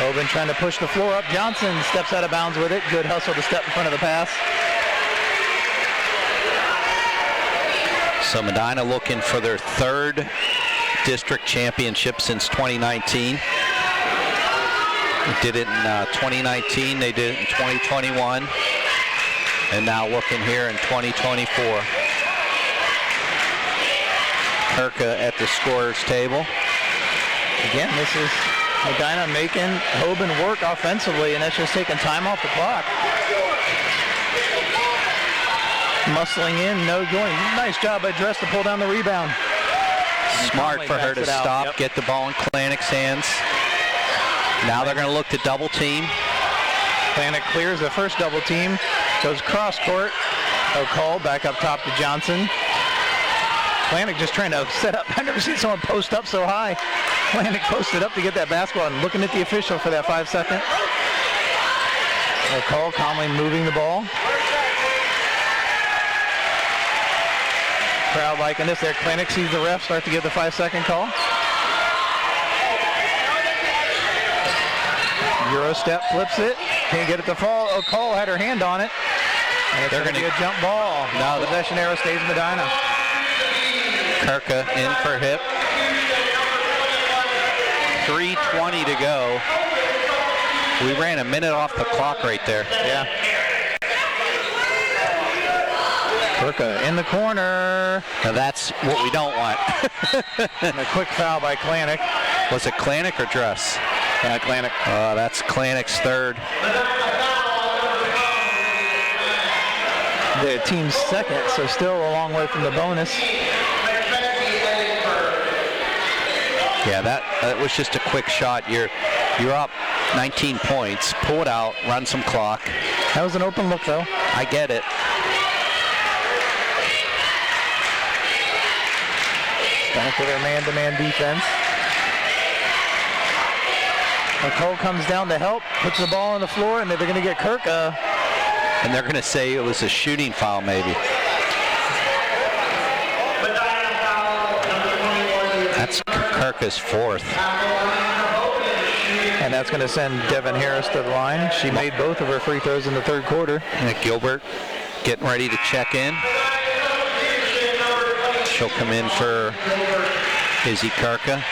Hoban trying to push the floor up. Johnson steps out of bounds with it. Good hustle to step in front of the pass. So Medina looking for their 3rd district championship since 2019. They did it in 2019. They did it in 2021. And now looking here in 2024. Kirka at the scorer's table. Again, this is Medina making Hoban work offensively, and that's just taking time off the clock. Muscling in, no going. Nice job by Dress to pull down the rebound. Smart for her to stop, get the ball in Klanek's hands. Now they're going to look to double team. Planek clears the first double team, goes cross court. O'Call back up top to Johnson. Planek just trying to set up. I've never seen someone post up so high. Planek posted up to get that basketball and looking at the official for that 5-second. O'Call calmly moving the ball. Crowd liking this. There, Clinic sees the ref start to give the 5-second call. Euro step, flips it. Can't get it to fall. Oh, Cole had her hand on it. And it's going to be a jump ball. Now possession arrow stays Medina. Kirka in for hip. 3:20 to go. We ran a minute off the clock right there. Yeah. Kirka in the corner. Now that's what we don't want. And a quick foul by Klanik. Was it Klanik or Dress? Klanik. That's Klanik's third. The team's second, so still a long way from the bonus. Yeah, that was just a quick shot. You're up 19 points. Pull it out, run some clock. That was an open look, though. I get it. Back to their man-to-man defense. Cole comes down to help, puts the ball on the floor, and they're going to get Kirka. And they're going to say it was a shooting foul, maybe. That's Kirka's fourth. And that's going to send Devin Harris to the line. She made both of her free throws in the third quarter. And Gilbert getting ready to check in. She'll come in for Izzy Kirka.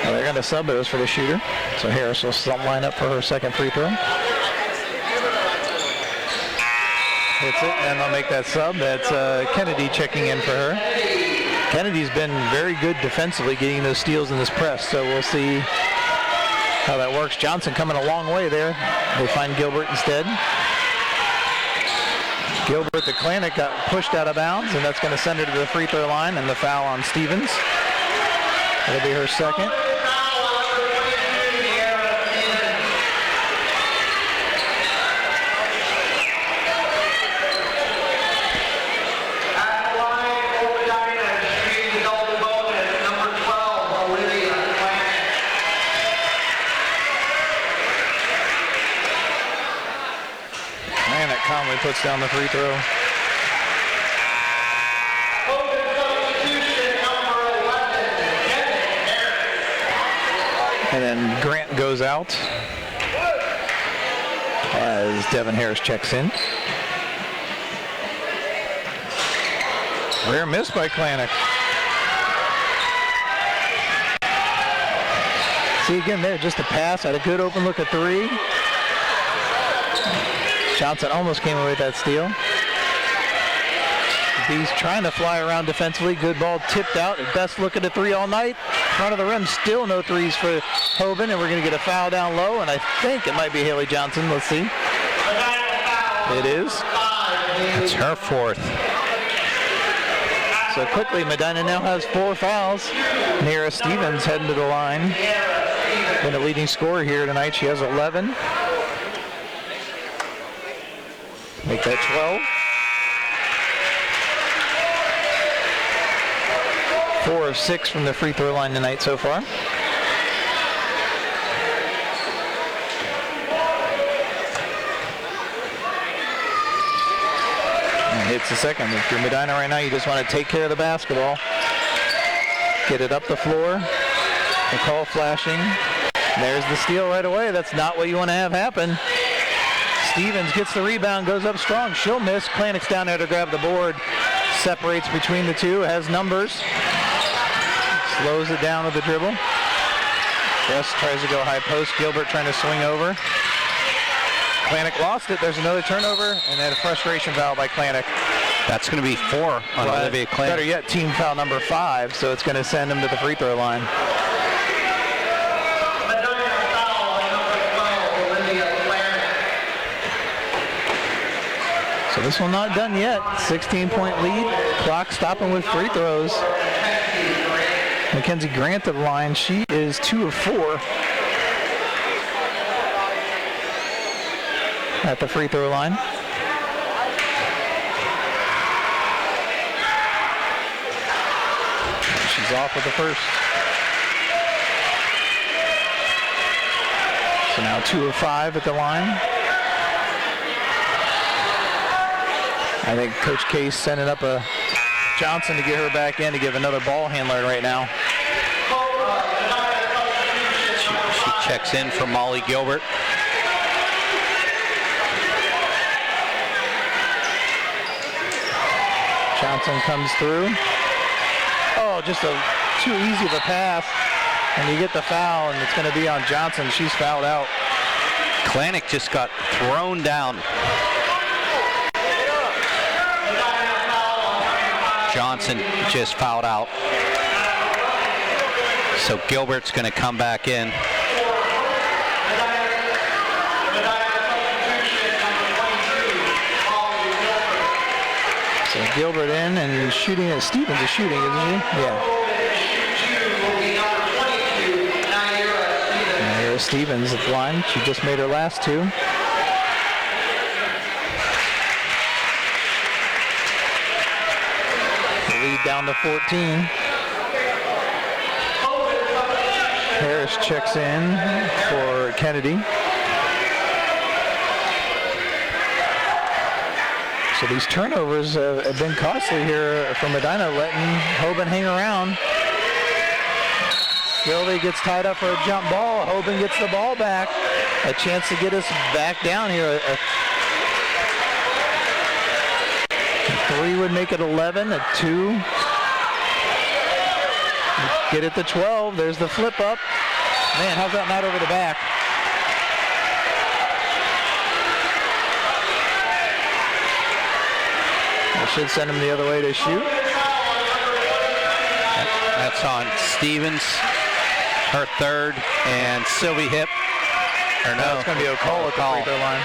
Well, they're going to sub those for the shooter. So Harris will line up for her second free throw. Hits it, and they'll make that sub. That's Kennedy checking in for her. Kennedy's been very good defensively getting those steals in this press, so we'll see how that works. Johnson coming a long way there. They find Gilbert instead. Gilbert, the Klanik, got pushed out of bounds, and that's going to send her to the free throw line, and the foul on Stevens. That'll be her second. Conley puts down the free throw. And then Grant goes out as Devin Harris checks in. Rare miss by Klanik. See again there, just a pass, had a good open look at three. Johnson almost came away with that steal. He's trying to fly around defensively. Good ball tipped out. Best look at a three all night. Front of the rim, still no threes for Hoban, and we're going to get a foul down low, and I think it might be Haley Johnson. Let's see. It is. It's her fourth. So quickly, Medina now has 4 fouls. Nira Stevens heading to the line. Been the leading scorer here tonight. She has 11. Make that 12. 4 of 6 from the free throw line tonight so far. And hits the second. If you're Medina right now, you just want to take care of the basketball. Get it up the floor. The call flashing. There's the steal right away. That's not what you want to have happen. Stevens gets the rebound, goes up strong. She'll miss. Klanik's down there to grab the board. Separates between the two, has numbers. Slows it down with the dribble. Dress tries to go high post. Gilbert trying to swing over. Klanik lost it. There's another turnover, and then a frustration foul by Klanik. That's going to be 4 on Olivia Klanik. Better yet, team foul number 5, so it's going to send him to the free throw line. So this one not done yet. 16-point lead. Clock stopping with free throws. Mackenzie Grant to the line. She is 2 of 4 at the free throw line. She's off with the first. So now 2 of 5 at the line. I think Coach Case sending up a Johnson to get her back in to give another ball handler right now. She checks in for Molly Gilbert. Johnson comes through. Oh, just too easy of a pass. And you get the foul, and it's going to be on Johnson. She's fouled out. Klanick just got thrown down. Johnson just fouled out. So Gilbert's going to come back in. So Gilbert in and shooting at Stevens is shooting, isn't she? Yeah. And here's Stevens at the line. She just made her last two. Lead down to 14. Harris checks in for Kennedy. So these turnovers have been costly here for Medina, letting Hoban hang around. Gildy gets tied up for a jump ball. Hoban gets the ball back. A chance to get us back down here. A 3 would make it 11. A 2. Get it to 12. There's the flip up. Man, how's that not over the back? I should send him the other way to shoot. That's on Stevens, her third, and Sylvie Hip. Or no, it's going to be O'Call at the free throw line.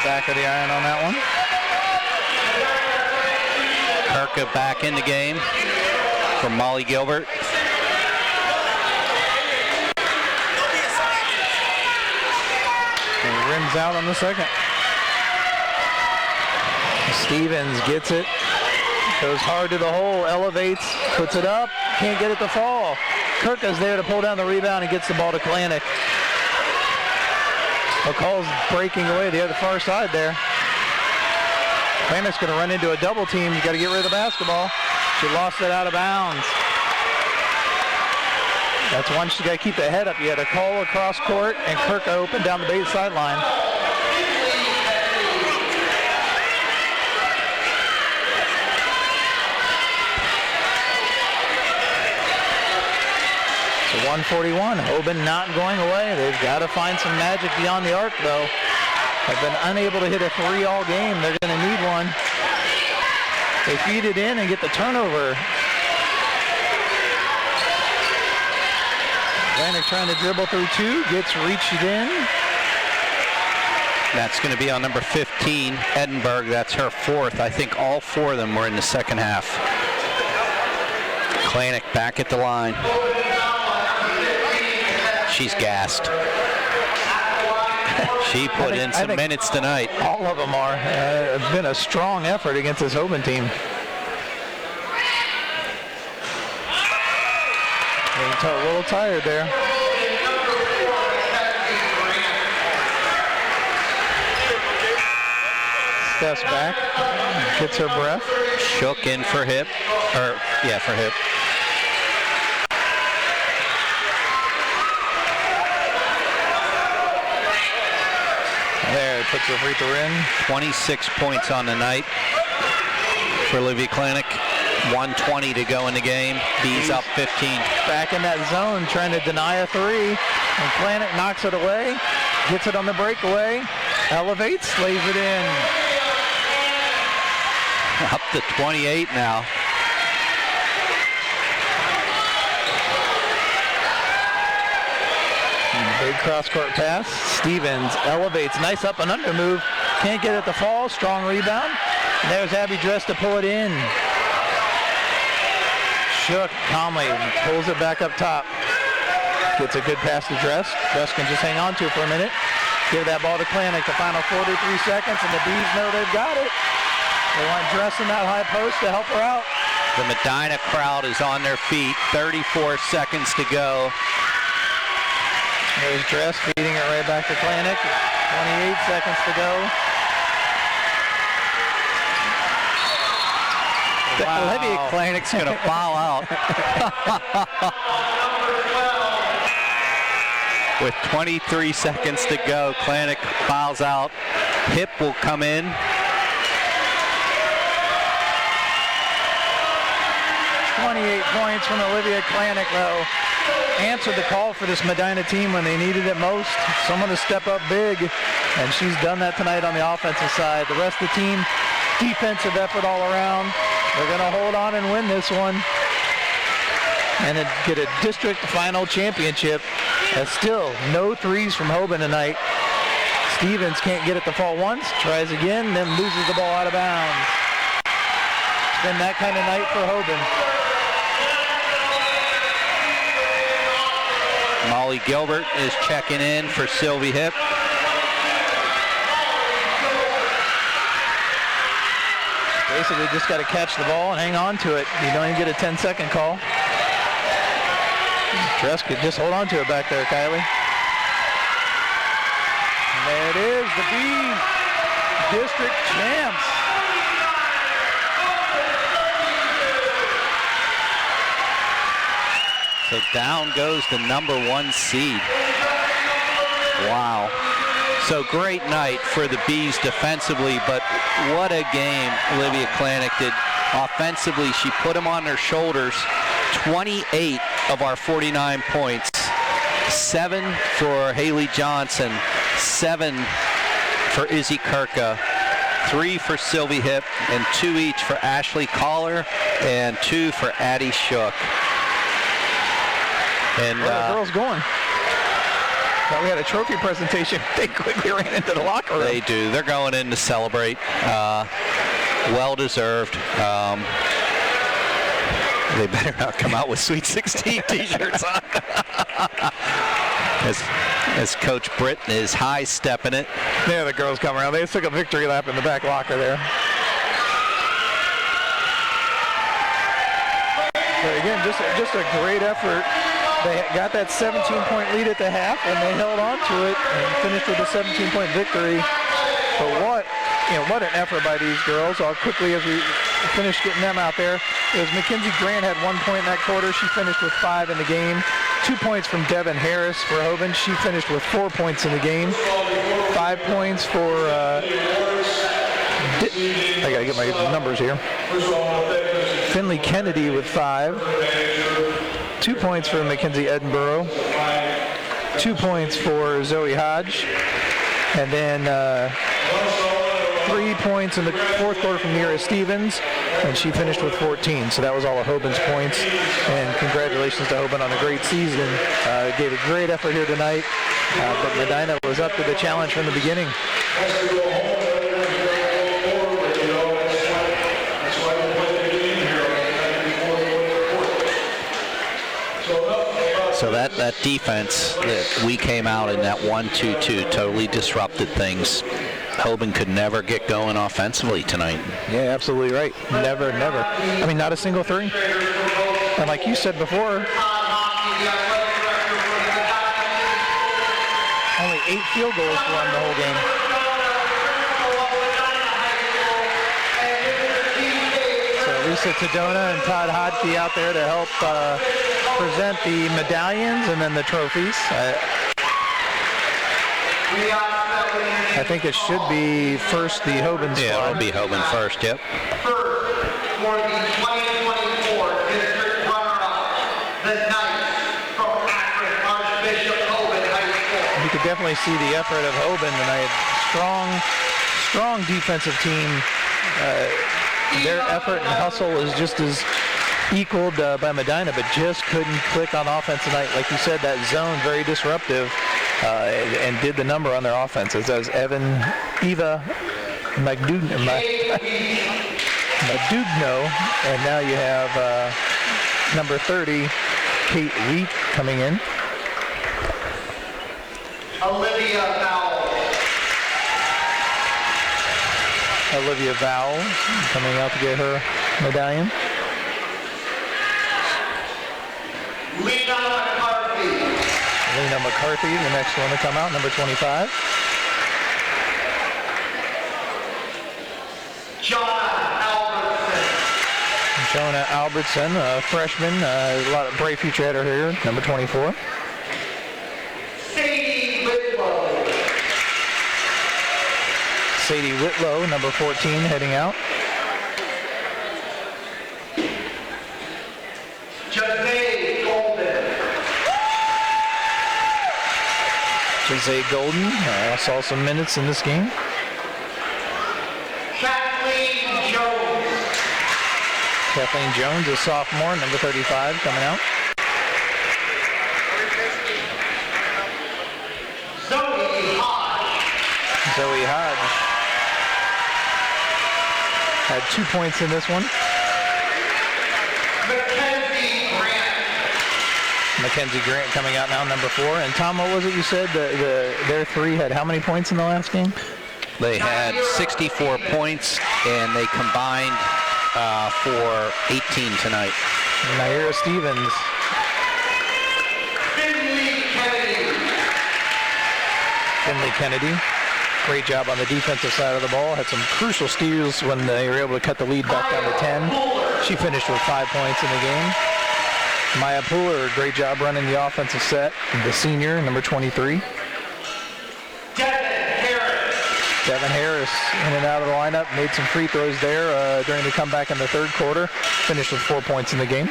Back of the iron on that one. Kirka back in the game for Molly Gilbert. And rims out on the second. Stevens gets it. Goes hard to the hole, elevates, puts it up, can't get it to fall. Kirka's there to pull down the rebound and gets the ball to Klanick. McCall's breaking away the other far side there. Klanick's going to run into a double team. You got to get rid of the basketball. She lost it out of bounds. That's one she's got to keep the head up. You had a call across court and Kirka open down the base sideline. So 141, Hoban not going away. They've got to find some magic beyond the arc, though. Have been unable to hit a 3 all game. They're going to need one. They feed it in and get the turnover. Klanick trying to dribble through 2, gets reached in. That's going to be on number 15, Edinburgh. That's her 4th. I think all 4 of them were in the second half. Klanick back at the line. She's gassed. She put in some minutes tonight. All of them are. It's been a strong effort against this Hoban team. A little tired there. Steps back, gets her breath. Shook in for Hip. For Hip. There, puts her free throw in. 26 points on the night for Olivia Klanick. 1:20 to go in the game. Bees up 15. Back in that zone, trying to deny a 3. And Klanick knocks it away. Gets it on the breakaway. Elevates, lays it in. Up to 28 now. Big cross-court pass. Stevens elevates. Nice up and under move. Can't get it to fall. Strong rebound. And there's Abby Dress to pull it in. Shook calmly. Pulls it back up top. Gets a good pass to Dress. Dress can just hang on to it for a minute. Give that ball to Klanick. The final 43 seconds, and the Bees know they've got it. They want Dress in that high post to help her out. The Medina crowd is on their feet. 34 seconds to go. There's Dress feeding it right back to Klanik. 28 seconds to go. Wow. Olivia Klanik's going to foul out. With 23 seconds to go, Klanik fouls out. Hip will come in. Points from Olivia Klanik, though. Answered the call for this Medina team when they needed it most. Someone to step up big, and she's done that tonight on the offensive side. The rest of the team, defensive effort all around. They're going to hold on and win this one and get a district final championship. Still no threes from Hoban tonight. Stevens can't get it to fall once, tries again, then loses the ball out of bounds. It's been that kind of night for Hoban. Molly Gilbert is checking in for Sylvie Hip. Basically just got to catch the ball and hang on to it. You don't even get a 10-second call. Dress could just hold on to it back there, Kylie. And there it is, the B district champs. So down goes the #1 seed. Wow. So great night for the Bees defensively, but what a game Olivia Klanik did. Offensively, she put them on their shoulders. 28 of our 49 points. 7 for Haley Johnson. 7 for Izzy Kirka. 3 for Sylvie Hip, and 2 each for Ashley Collar, and 2 for Addie Shook. And where are the girls going? Thought we had a trophy presentation. They quickly ran into the locker room. They do. They're going in to celebrate. Well deserved. They better not come out with Sweet 16 t-shirts on. As Coach Britt is high stepping it. There the girls come around. They took a victory lap in the back locker there. But again, just a great effort. They got that 17-point lead at the half, and they held on to it and finished with a 17-point victory. But what an effort by these girls. I'll quickly, as we finish getting them out there, it was Mackenzie Grant had 1 point in that quarter. She finished with 5 in the game. 2 points from Devin Harris for Hoban. She finished with 4 points in the game. 5 points for, I gotta get my numbers here. Finley Kennedy with 5. 2 points for Mackenzie Edinburgh. 2 points for Zoe Hodge. And then 3 points in the fourth quarter from Mira Stevens, and she finished with 14. So that was all of Hoban's points. And congratulations to Hoban on a great season. Gave a great effort here tonight, but Medina was up to the challenge from the beginning. So that defense that we came out in that 1-2-2 totally disrupted things. Hoban could never get going offensively tonight. Yeah, absolutely right. Never. I mean, not a single three. And like you said before, only 8 field goals for them the whole game. So Lisa Tadona and Todd Hodke out there to help present the medallions and then the trophies. I think it should be first the Hoban squad. Yeah, it'll be Hoban first, yep. First for the 2024 district runner-up, the Knights from Akron Archbishop Hoban High School. You could definitely see the effort of Hoban tonight. Strong defensive team. Their effort and hustle is just as equaled by Medina, but just couldn't click on offense tonight. Like you said, that zone very disruptive. And did the number on their offenses. That was Eva Magdugno, and now you have number 30, Kate Wheat, coming in. Olivia Powell. Olivia Vowell coming out to get her medallion. Lena McCarthy, the next one to come out, number 25. Jonah Albertson, a freshman, a lot of bright future ahead of her, number 24. Sadie Whitlow, number 14, heading out. Jose Golden saw some minutes in this game. Kathleen Jones, a sophomore, number 35, coming out. Zoe Hodge had 2 points in this one. Mackenzie Grant coming out now, number 4. And Tom, what was it you said? Their 3 had how many points in the last game? They had 64 points, and they combined for 18 tonight. Naira Stevens. Finley Kennedy. Great job on the defensive side of the ball. Had some crucial steals when they were able to cut the lead back down to 10. She finished with 5 points in the game. Maya Pooler, great job running the offensive set. The senior, number 23. Devin Harris in and out of the lineup, made some free throws there during the comeback in the third quarter. Finished with 4 points in the game.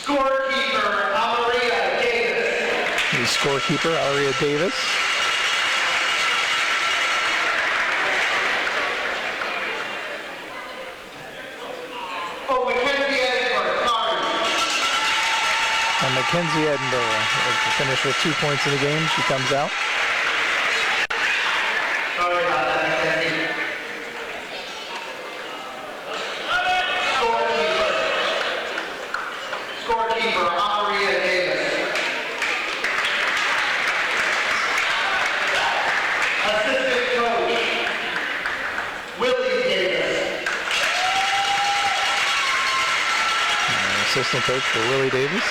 Scorekeeper, Alaria Davis. The scorekeeper, Alaria Davis. And Mackenzie Edinburgh finished with 2 points in the game. She comes out. Sorry about that, Mackenzie. Scorekeeper, Amaria Davis. Assistant coach, Willie Davis. Assistant coach for Willie Davis.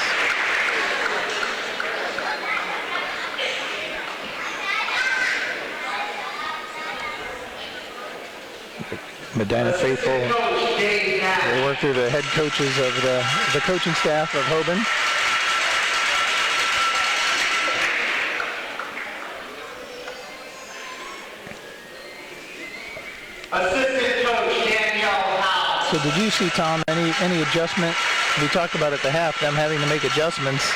Medina faithful. They work through the head coaches of the coaching staff of Hoban. Assistant coach, Danielle Howe. So did you see, Tom, any adjustment? We talked about at the half, them having to make adjustments.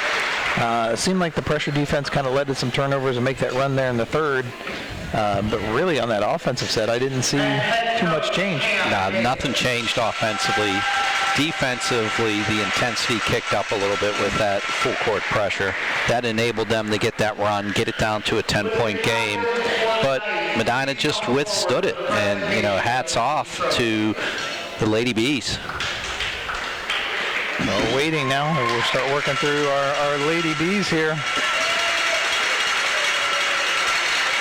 It seemed like the pressure defense kind of led to some turnovers and make that run there in the third. But really on that offensive set, I didn't see too much change. No, nothing changed offensively. Defensively, the intensity kicked up a little bit with that full court pressure. That enabled them to get that run, get it down to a 10-point game. But Medina just withstood it. And, hats off to the Lady Bees. We're waiting now. We'll start working through our Lady Bees here.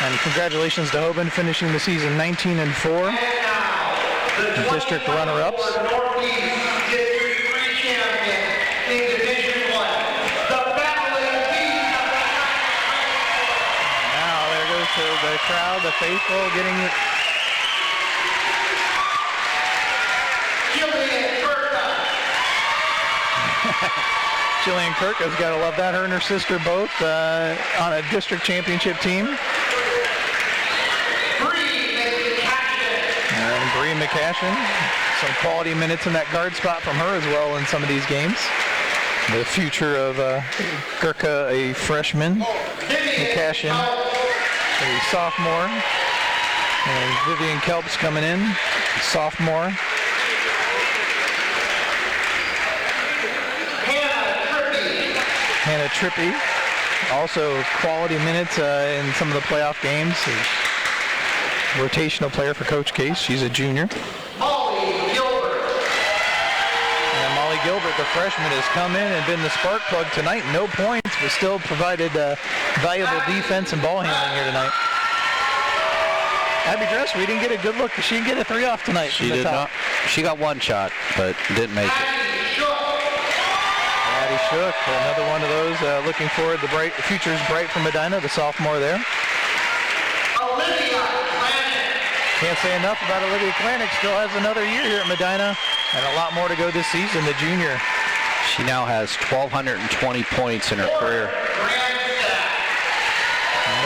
And congratulations to Hoban finishing the season 19-4. District runner-ups. Northeast District 3 champion in Division 1. The Battling Bees. Now there goes to the crowd, the faithful getting it. Jillian Kirk has got to love that. Her and her sister both on a district championship team. And Bree McCashin, some quality minutes in that guard spot from her as well in some of these games. The future of Gurkha, a freshman. McCashin, a sophomore. And Vivian Kelps coming in, sophomore. Hannah Trippy, also quality minutes in some of the playoff games. Rotational player for Coach Case. She's a junior. Molly Gilbert. And Molly Gilbert, the freshman, has come in and been the spark plug tonight. No points, but still provided valuable defense and ball handling here tonight. Abby Dress, we didn't get a good look. She didn't get a 3 off tonight. She did not. She got 1 shot, but didn't make it. Addie Shook, another one of those looking forward. The future's bright for Medina, the sophomore there. Can't say enough about Olivia Klanick. Still has another year here at Medina and a lot more to go this season, the junior. She now has 1,220 points in her career.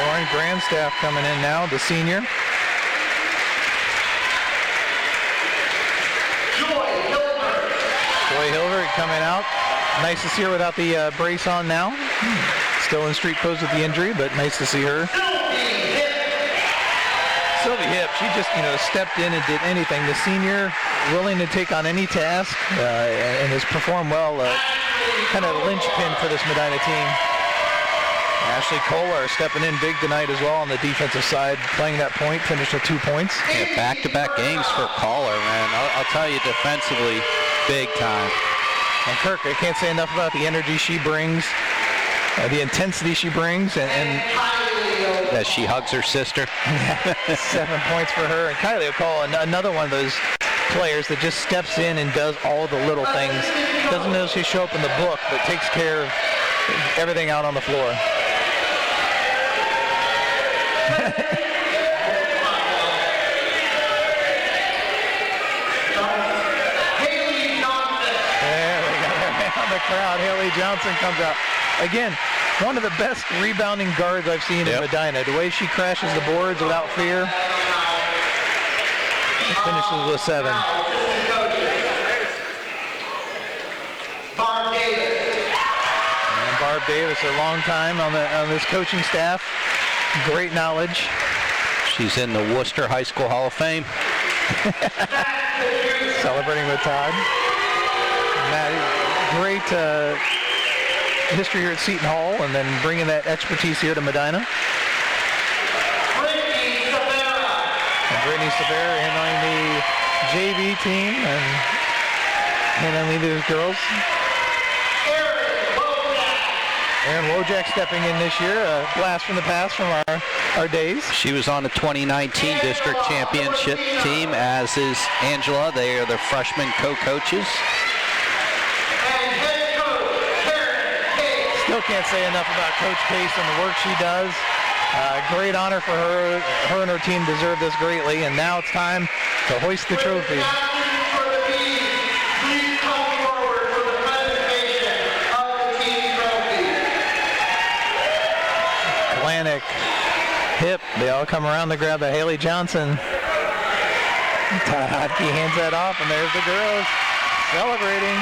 Lauren Grandstaff coming in now, the senior. Joy Hilbert coming out. Nice to see her without the brace on now. Still in street clothes with the injury, but nice to see her. Sylvie Hip, she just, stepped in and did anything. The senior, willing to take on any task and has performed well. Kind of a linchpin for this Medina team. Ashley Kohler stepping in big tonight as well on the defensive side, playing that point, finished with 2 points. Yeah, back-to-back games for Kohler, man. I'll tell you, defensively, big time. And Kirk, I can't say enough about the energy she brings, the intensity she brings, and as she hugs her sister. 7 points for her. And Kylie O'Call, another one of those players that just steps in and does all the little things. Doesn't necessarily show up in the book, but takes care of everything out on the floor. There we go. On the crowd, Haley Johnson comes out. Again, one of the best rebounding guards I've seen in Medina. The way she crashes the boards without fear. Finishes with 7. And Barb Davis, a long time on this coaching staff. Great knowledge. She's in the Worcester High School Hall of Fame. Celebrating with Todd. Maddie, great history here at Seton Hall, and then bringing that expertise here to Medina. And Brittany Severa handling the JV team and handling these girls. Aaron Wojak stepping in this year, a blast from the past from our days. She was on the 2019 district championship team, as is Angela. They are the freshman co-coaches. Still can't say enough about Coach Case and the work she does. Great honor for her. Her and her team deserve this greatly, and now it's time to hoist the trophy. Klanick, Hip, they all come around to grab the Haley Johnson. Todd Hodke hands that off, and there's the girls celebrating.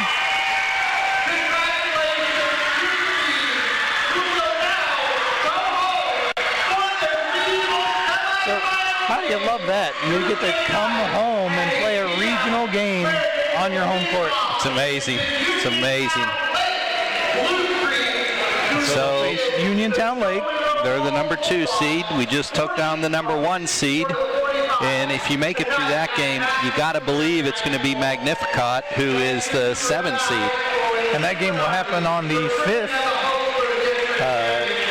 So, how do you love that? You get to come home and play a regional game on your home court. It's amazing. It's amazing. So Uniontown Lake. They're the number 2 seed. We just took down the number 1 seed. And if you make it through that game, you got to believe it's going to be Magnificat, who is the 7 seed. And that game will happen on the 5th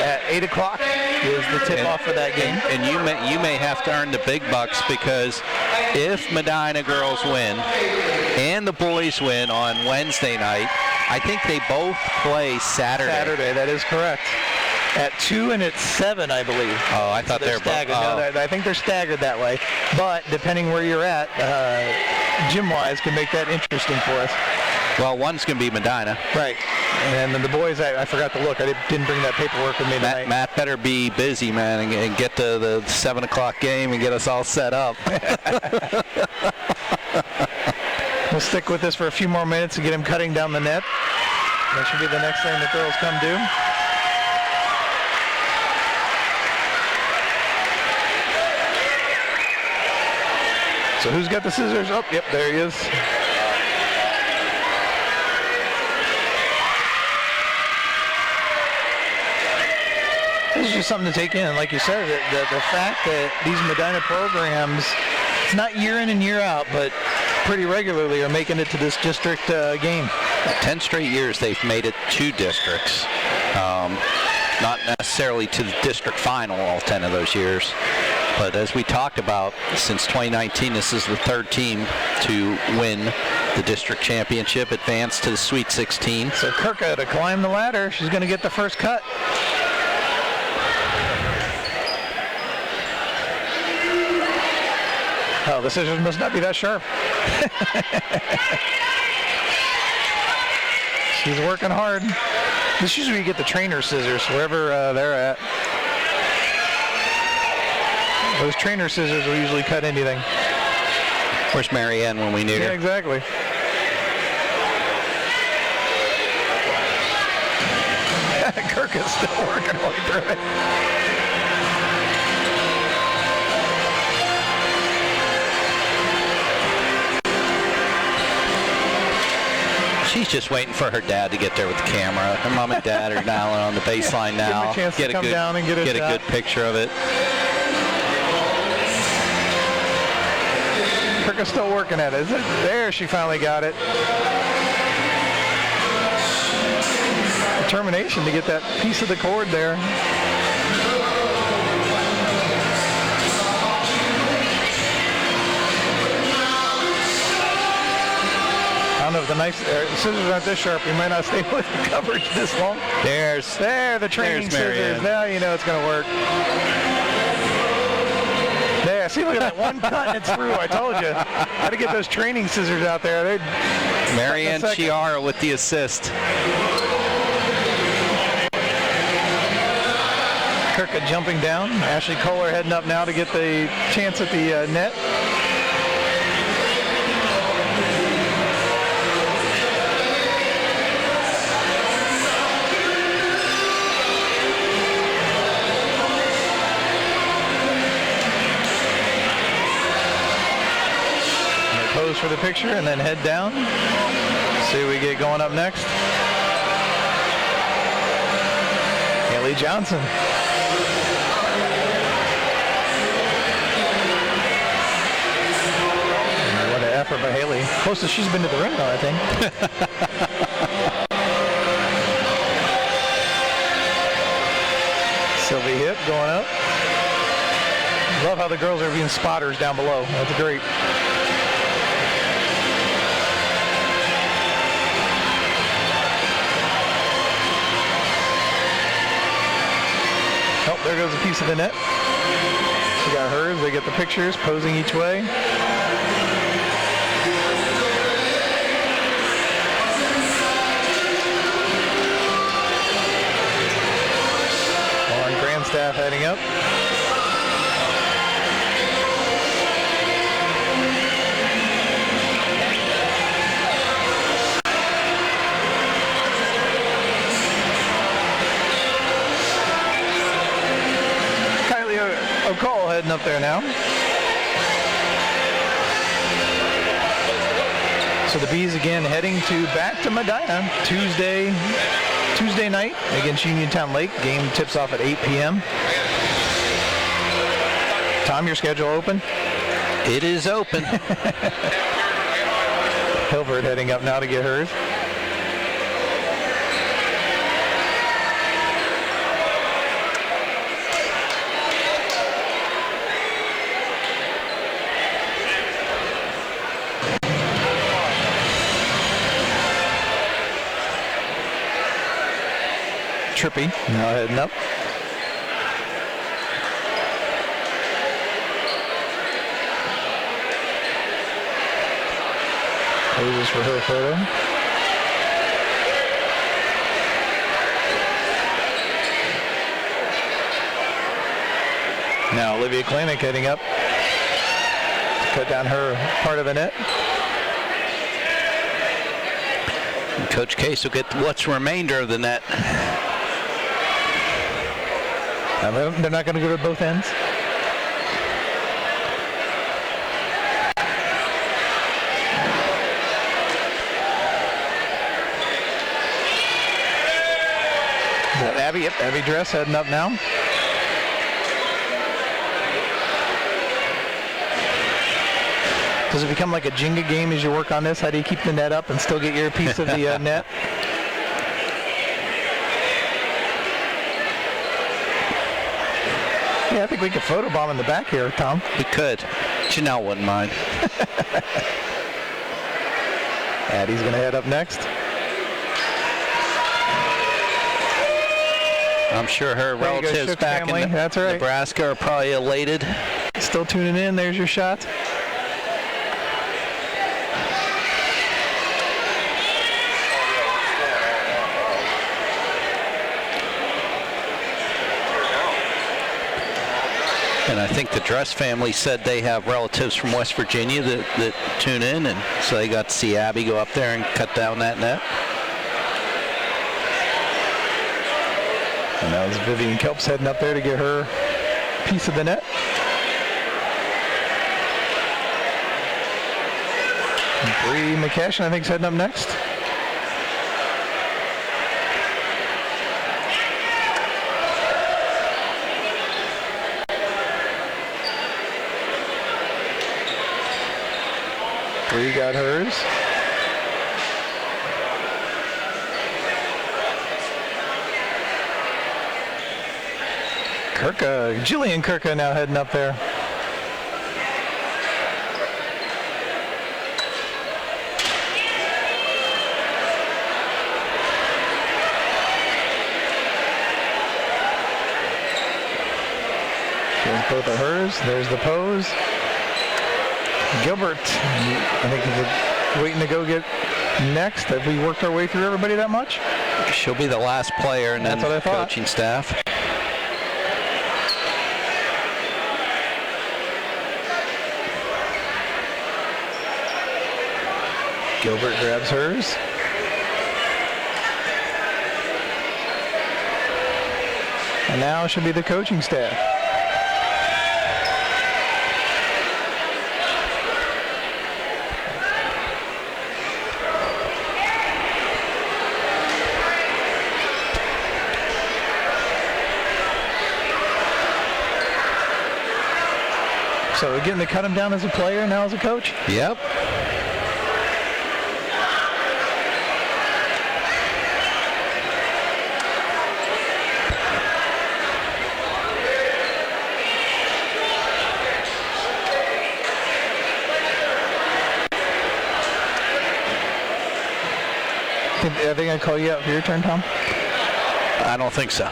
at 8 o'clock is the tip-off for that game. And you may have to earn the big bucks, because if Medina girls win and the boys win on Wednesday night, I think they both play Saturday. Saturday, that is correct. At 2 and at 7, I believe. Oh, I thought so they're staggered. Oh. No, I think they're staggered that way. But depending where you're at, gym-wise, can make that interesting for us. Well, one's going to be Medina. Right. And then the boys, I forgot to look. I didn't bring that paperwork with me tonight. Matt better be busy, man, and get to the 7 o'clock game and get us all set up. We'll stick with this for a few more minutes to get him cutting down the net. That should be the next thing the girls come do. So who's got the scissors? Oh, yep, there he is. This is just something to take in. And like you said, the fact that these Medina programs, it's not year in and year out, but pretty regularly are making it to this district game. 10 straight years they've made it to districts. Not necessarily to the district final all 10 of those years. But as we talked about, since 2019, this is the third team to win the district championship, advance to the Sweet 16. So Kirka to climb the ladder. She's going to get the first cut. Oh, the scissors must not be that sharp. She's working hard. This is where you get the trainer scissors, wherever they're at. Those trainer scissors will usually cut anything. Where's Marianne when we need her? Yeah, exactly. Kirk is still working all through it. She's just waiting for her dad to get there with the camera. Her mom and dad are dialing on the baseline now. Give him a chance to come down and get a good picture of it. Kirk is still working at it. There, she finally got it. Determination to get that piece of the cord there. I don't know if the scissors aren't this sharp. We might not stay with the coverage this long. There, the training scissors. Now you know it's going to work. There, see, look at that one cut and it's through. I told you. Got to get those training scissors out there. Marianne Chiara with the assist. Kirka jumping down. Ashley Kohler heading up now to get the chance at the net. Pose for the picture and then head down. See what we get going up next. Haley Johnson. What an effort by Haley. Closest she's been to the rim though, I think. Sylvie Hip going up. Love how the girls are being spotters down below. That's great. Oh, there goes a piece of the net. She got hers. They get the pictures, posing each way. Lauren Grandstaff heading up. O'Call heading up there now. So the Bees again heading back to Medina Tuesday night against Uniontown Lake. Game tips off at 8 p.m. Tom, your schedule open? It is open. Hilbert heading up now to get hers. Trippy now heading up. Poses for her photo. Now Olivia Klanick heading up to cut down her part of the net. And Coach Case will get what's remainder of the net. They're not going to go to both ends. Abby, yep, Abby Dress heading up now. Does it become like a Jenga game as you work on this? How do you keep the net up and still get your piece of the net? Yeah, I think we could photobomb in the back here, Tom. We could. Janelle wouldn't mind. Addie's going to head up next. I'm sure her There you go, relatives Shook back family. in That's right. Nebraska are probably elated. Still tuning in. There's your shot. And I think the Dress family said they have relatives from West Virginia that tune in, and so they got to see Abby go up there and cut down that net. And that was Vivian Kelps heading up there to get her piece of the net. Bree McCashin, I think, is heading up next. Bree got hers. Jillian Kirka now heading up there. There's both of hers. There's the pose. Gilbert, I think he's waiting to go get next. Have we worked our way through everybody that much? She'll be the last player, and That's then what I thought. coaching staff. Gilbert grabs hers. And now should be the coaching staff. So we're getting to cut him down as a player and now as a coach? Yep. Are they going to call you out for your turn, Tom? I don't think so.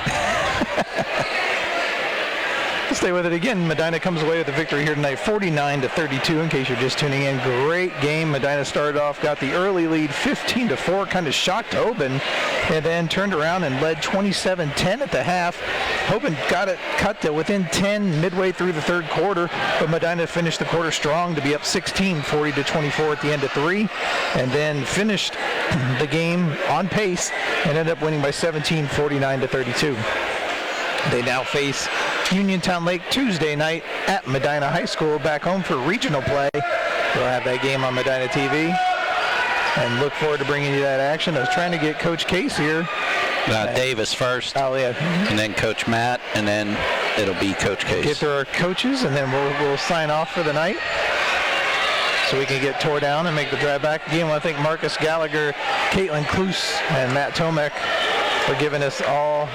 Stay with it again. Medina comes away with the victory here tonight, 49-32. In case you're just tuning in, great game. Medina started off, got the early lead, 15-4, kind of shocked Hoban, and then turned around and led 27-10 at the half. Hoban got it cut to within 10 midway through the third quarter, but Medina finished the quarter strong to be up 16, 40-24 at the end of 3, and then finished the game on pace and ended up winning by 17, 49-32. They now face Uniontown Lake Tuesday night at Medina High School, back home for regional play. We'll have that game on Medina TV and look forward to bringing you that action. I was trying to get Coach Case here. Davis first. Oh, yeah. And then Coach Matt, and then it'll be Coach Case. Get through our coaches, and then we'll sign off for the night so we can get tore down and make the drive back. Again, I want to thank Marcus Gallagher, Caitlin Kloos, and Matt Tomek for giving us all.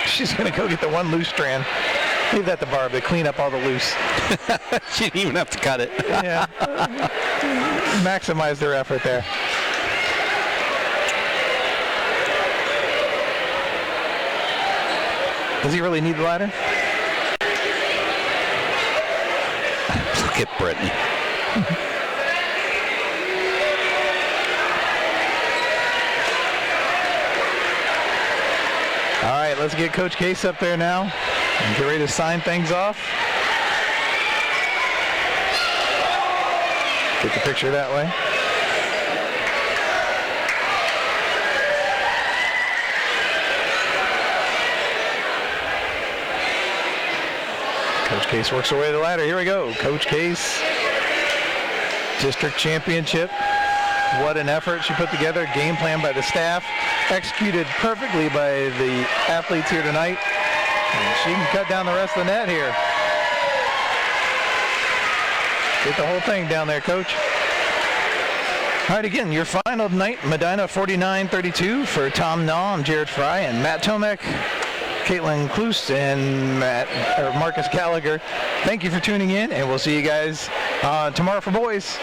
She's going to go get the one loose strand. Leave that to Barb to clean up all the loose. She didn't even have to cut it. Yeah. Maximize their effort there. Does he really need the ladder? Look at Brittany. All right, let's get Coach Case up there now and get ready to sign things off. Get the picture that way. Coach Case works her way to the ladder. Here we go. Coach Case, district championship. What an effort she put together. Game plan by the staff. Executed perfectly by the athletes here tonight. And she can cut down the rest of the net here. Get the whole thing down there, Coach. All right, again, your final tonight, Medina 49-32 for Tom Naw, I'm Jared Fry, and Matt Tomek, Caitlin Klust and Marcus Gallagher, thank you for tuning in, and we'll see you guys tomorrow for boys.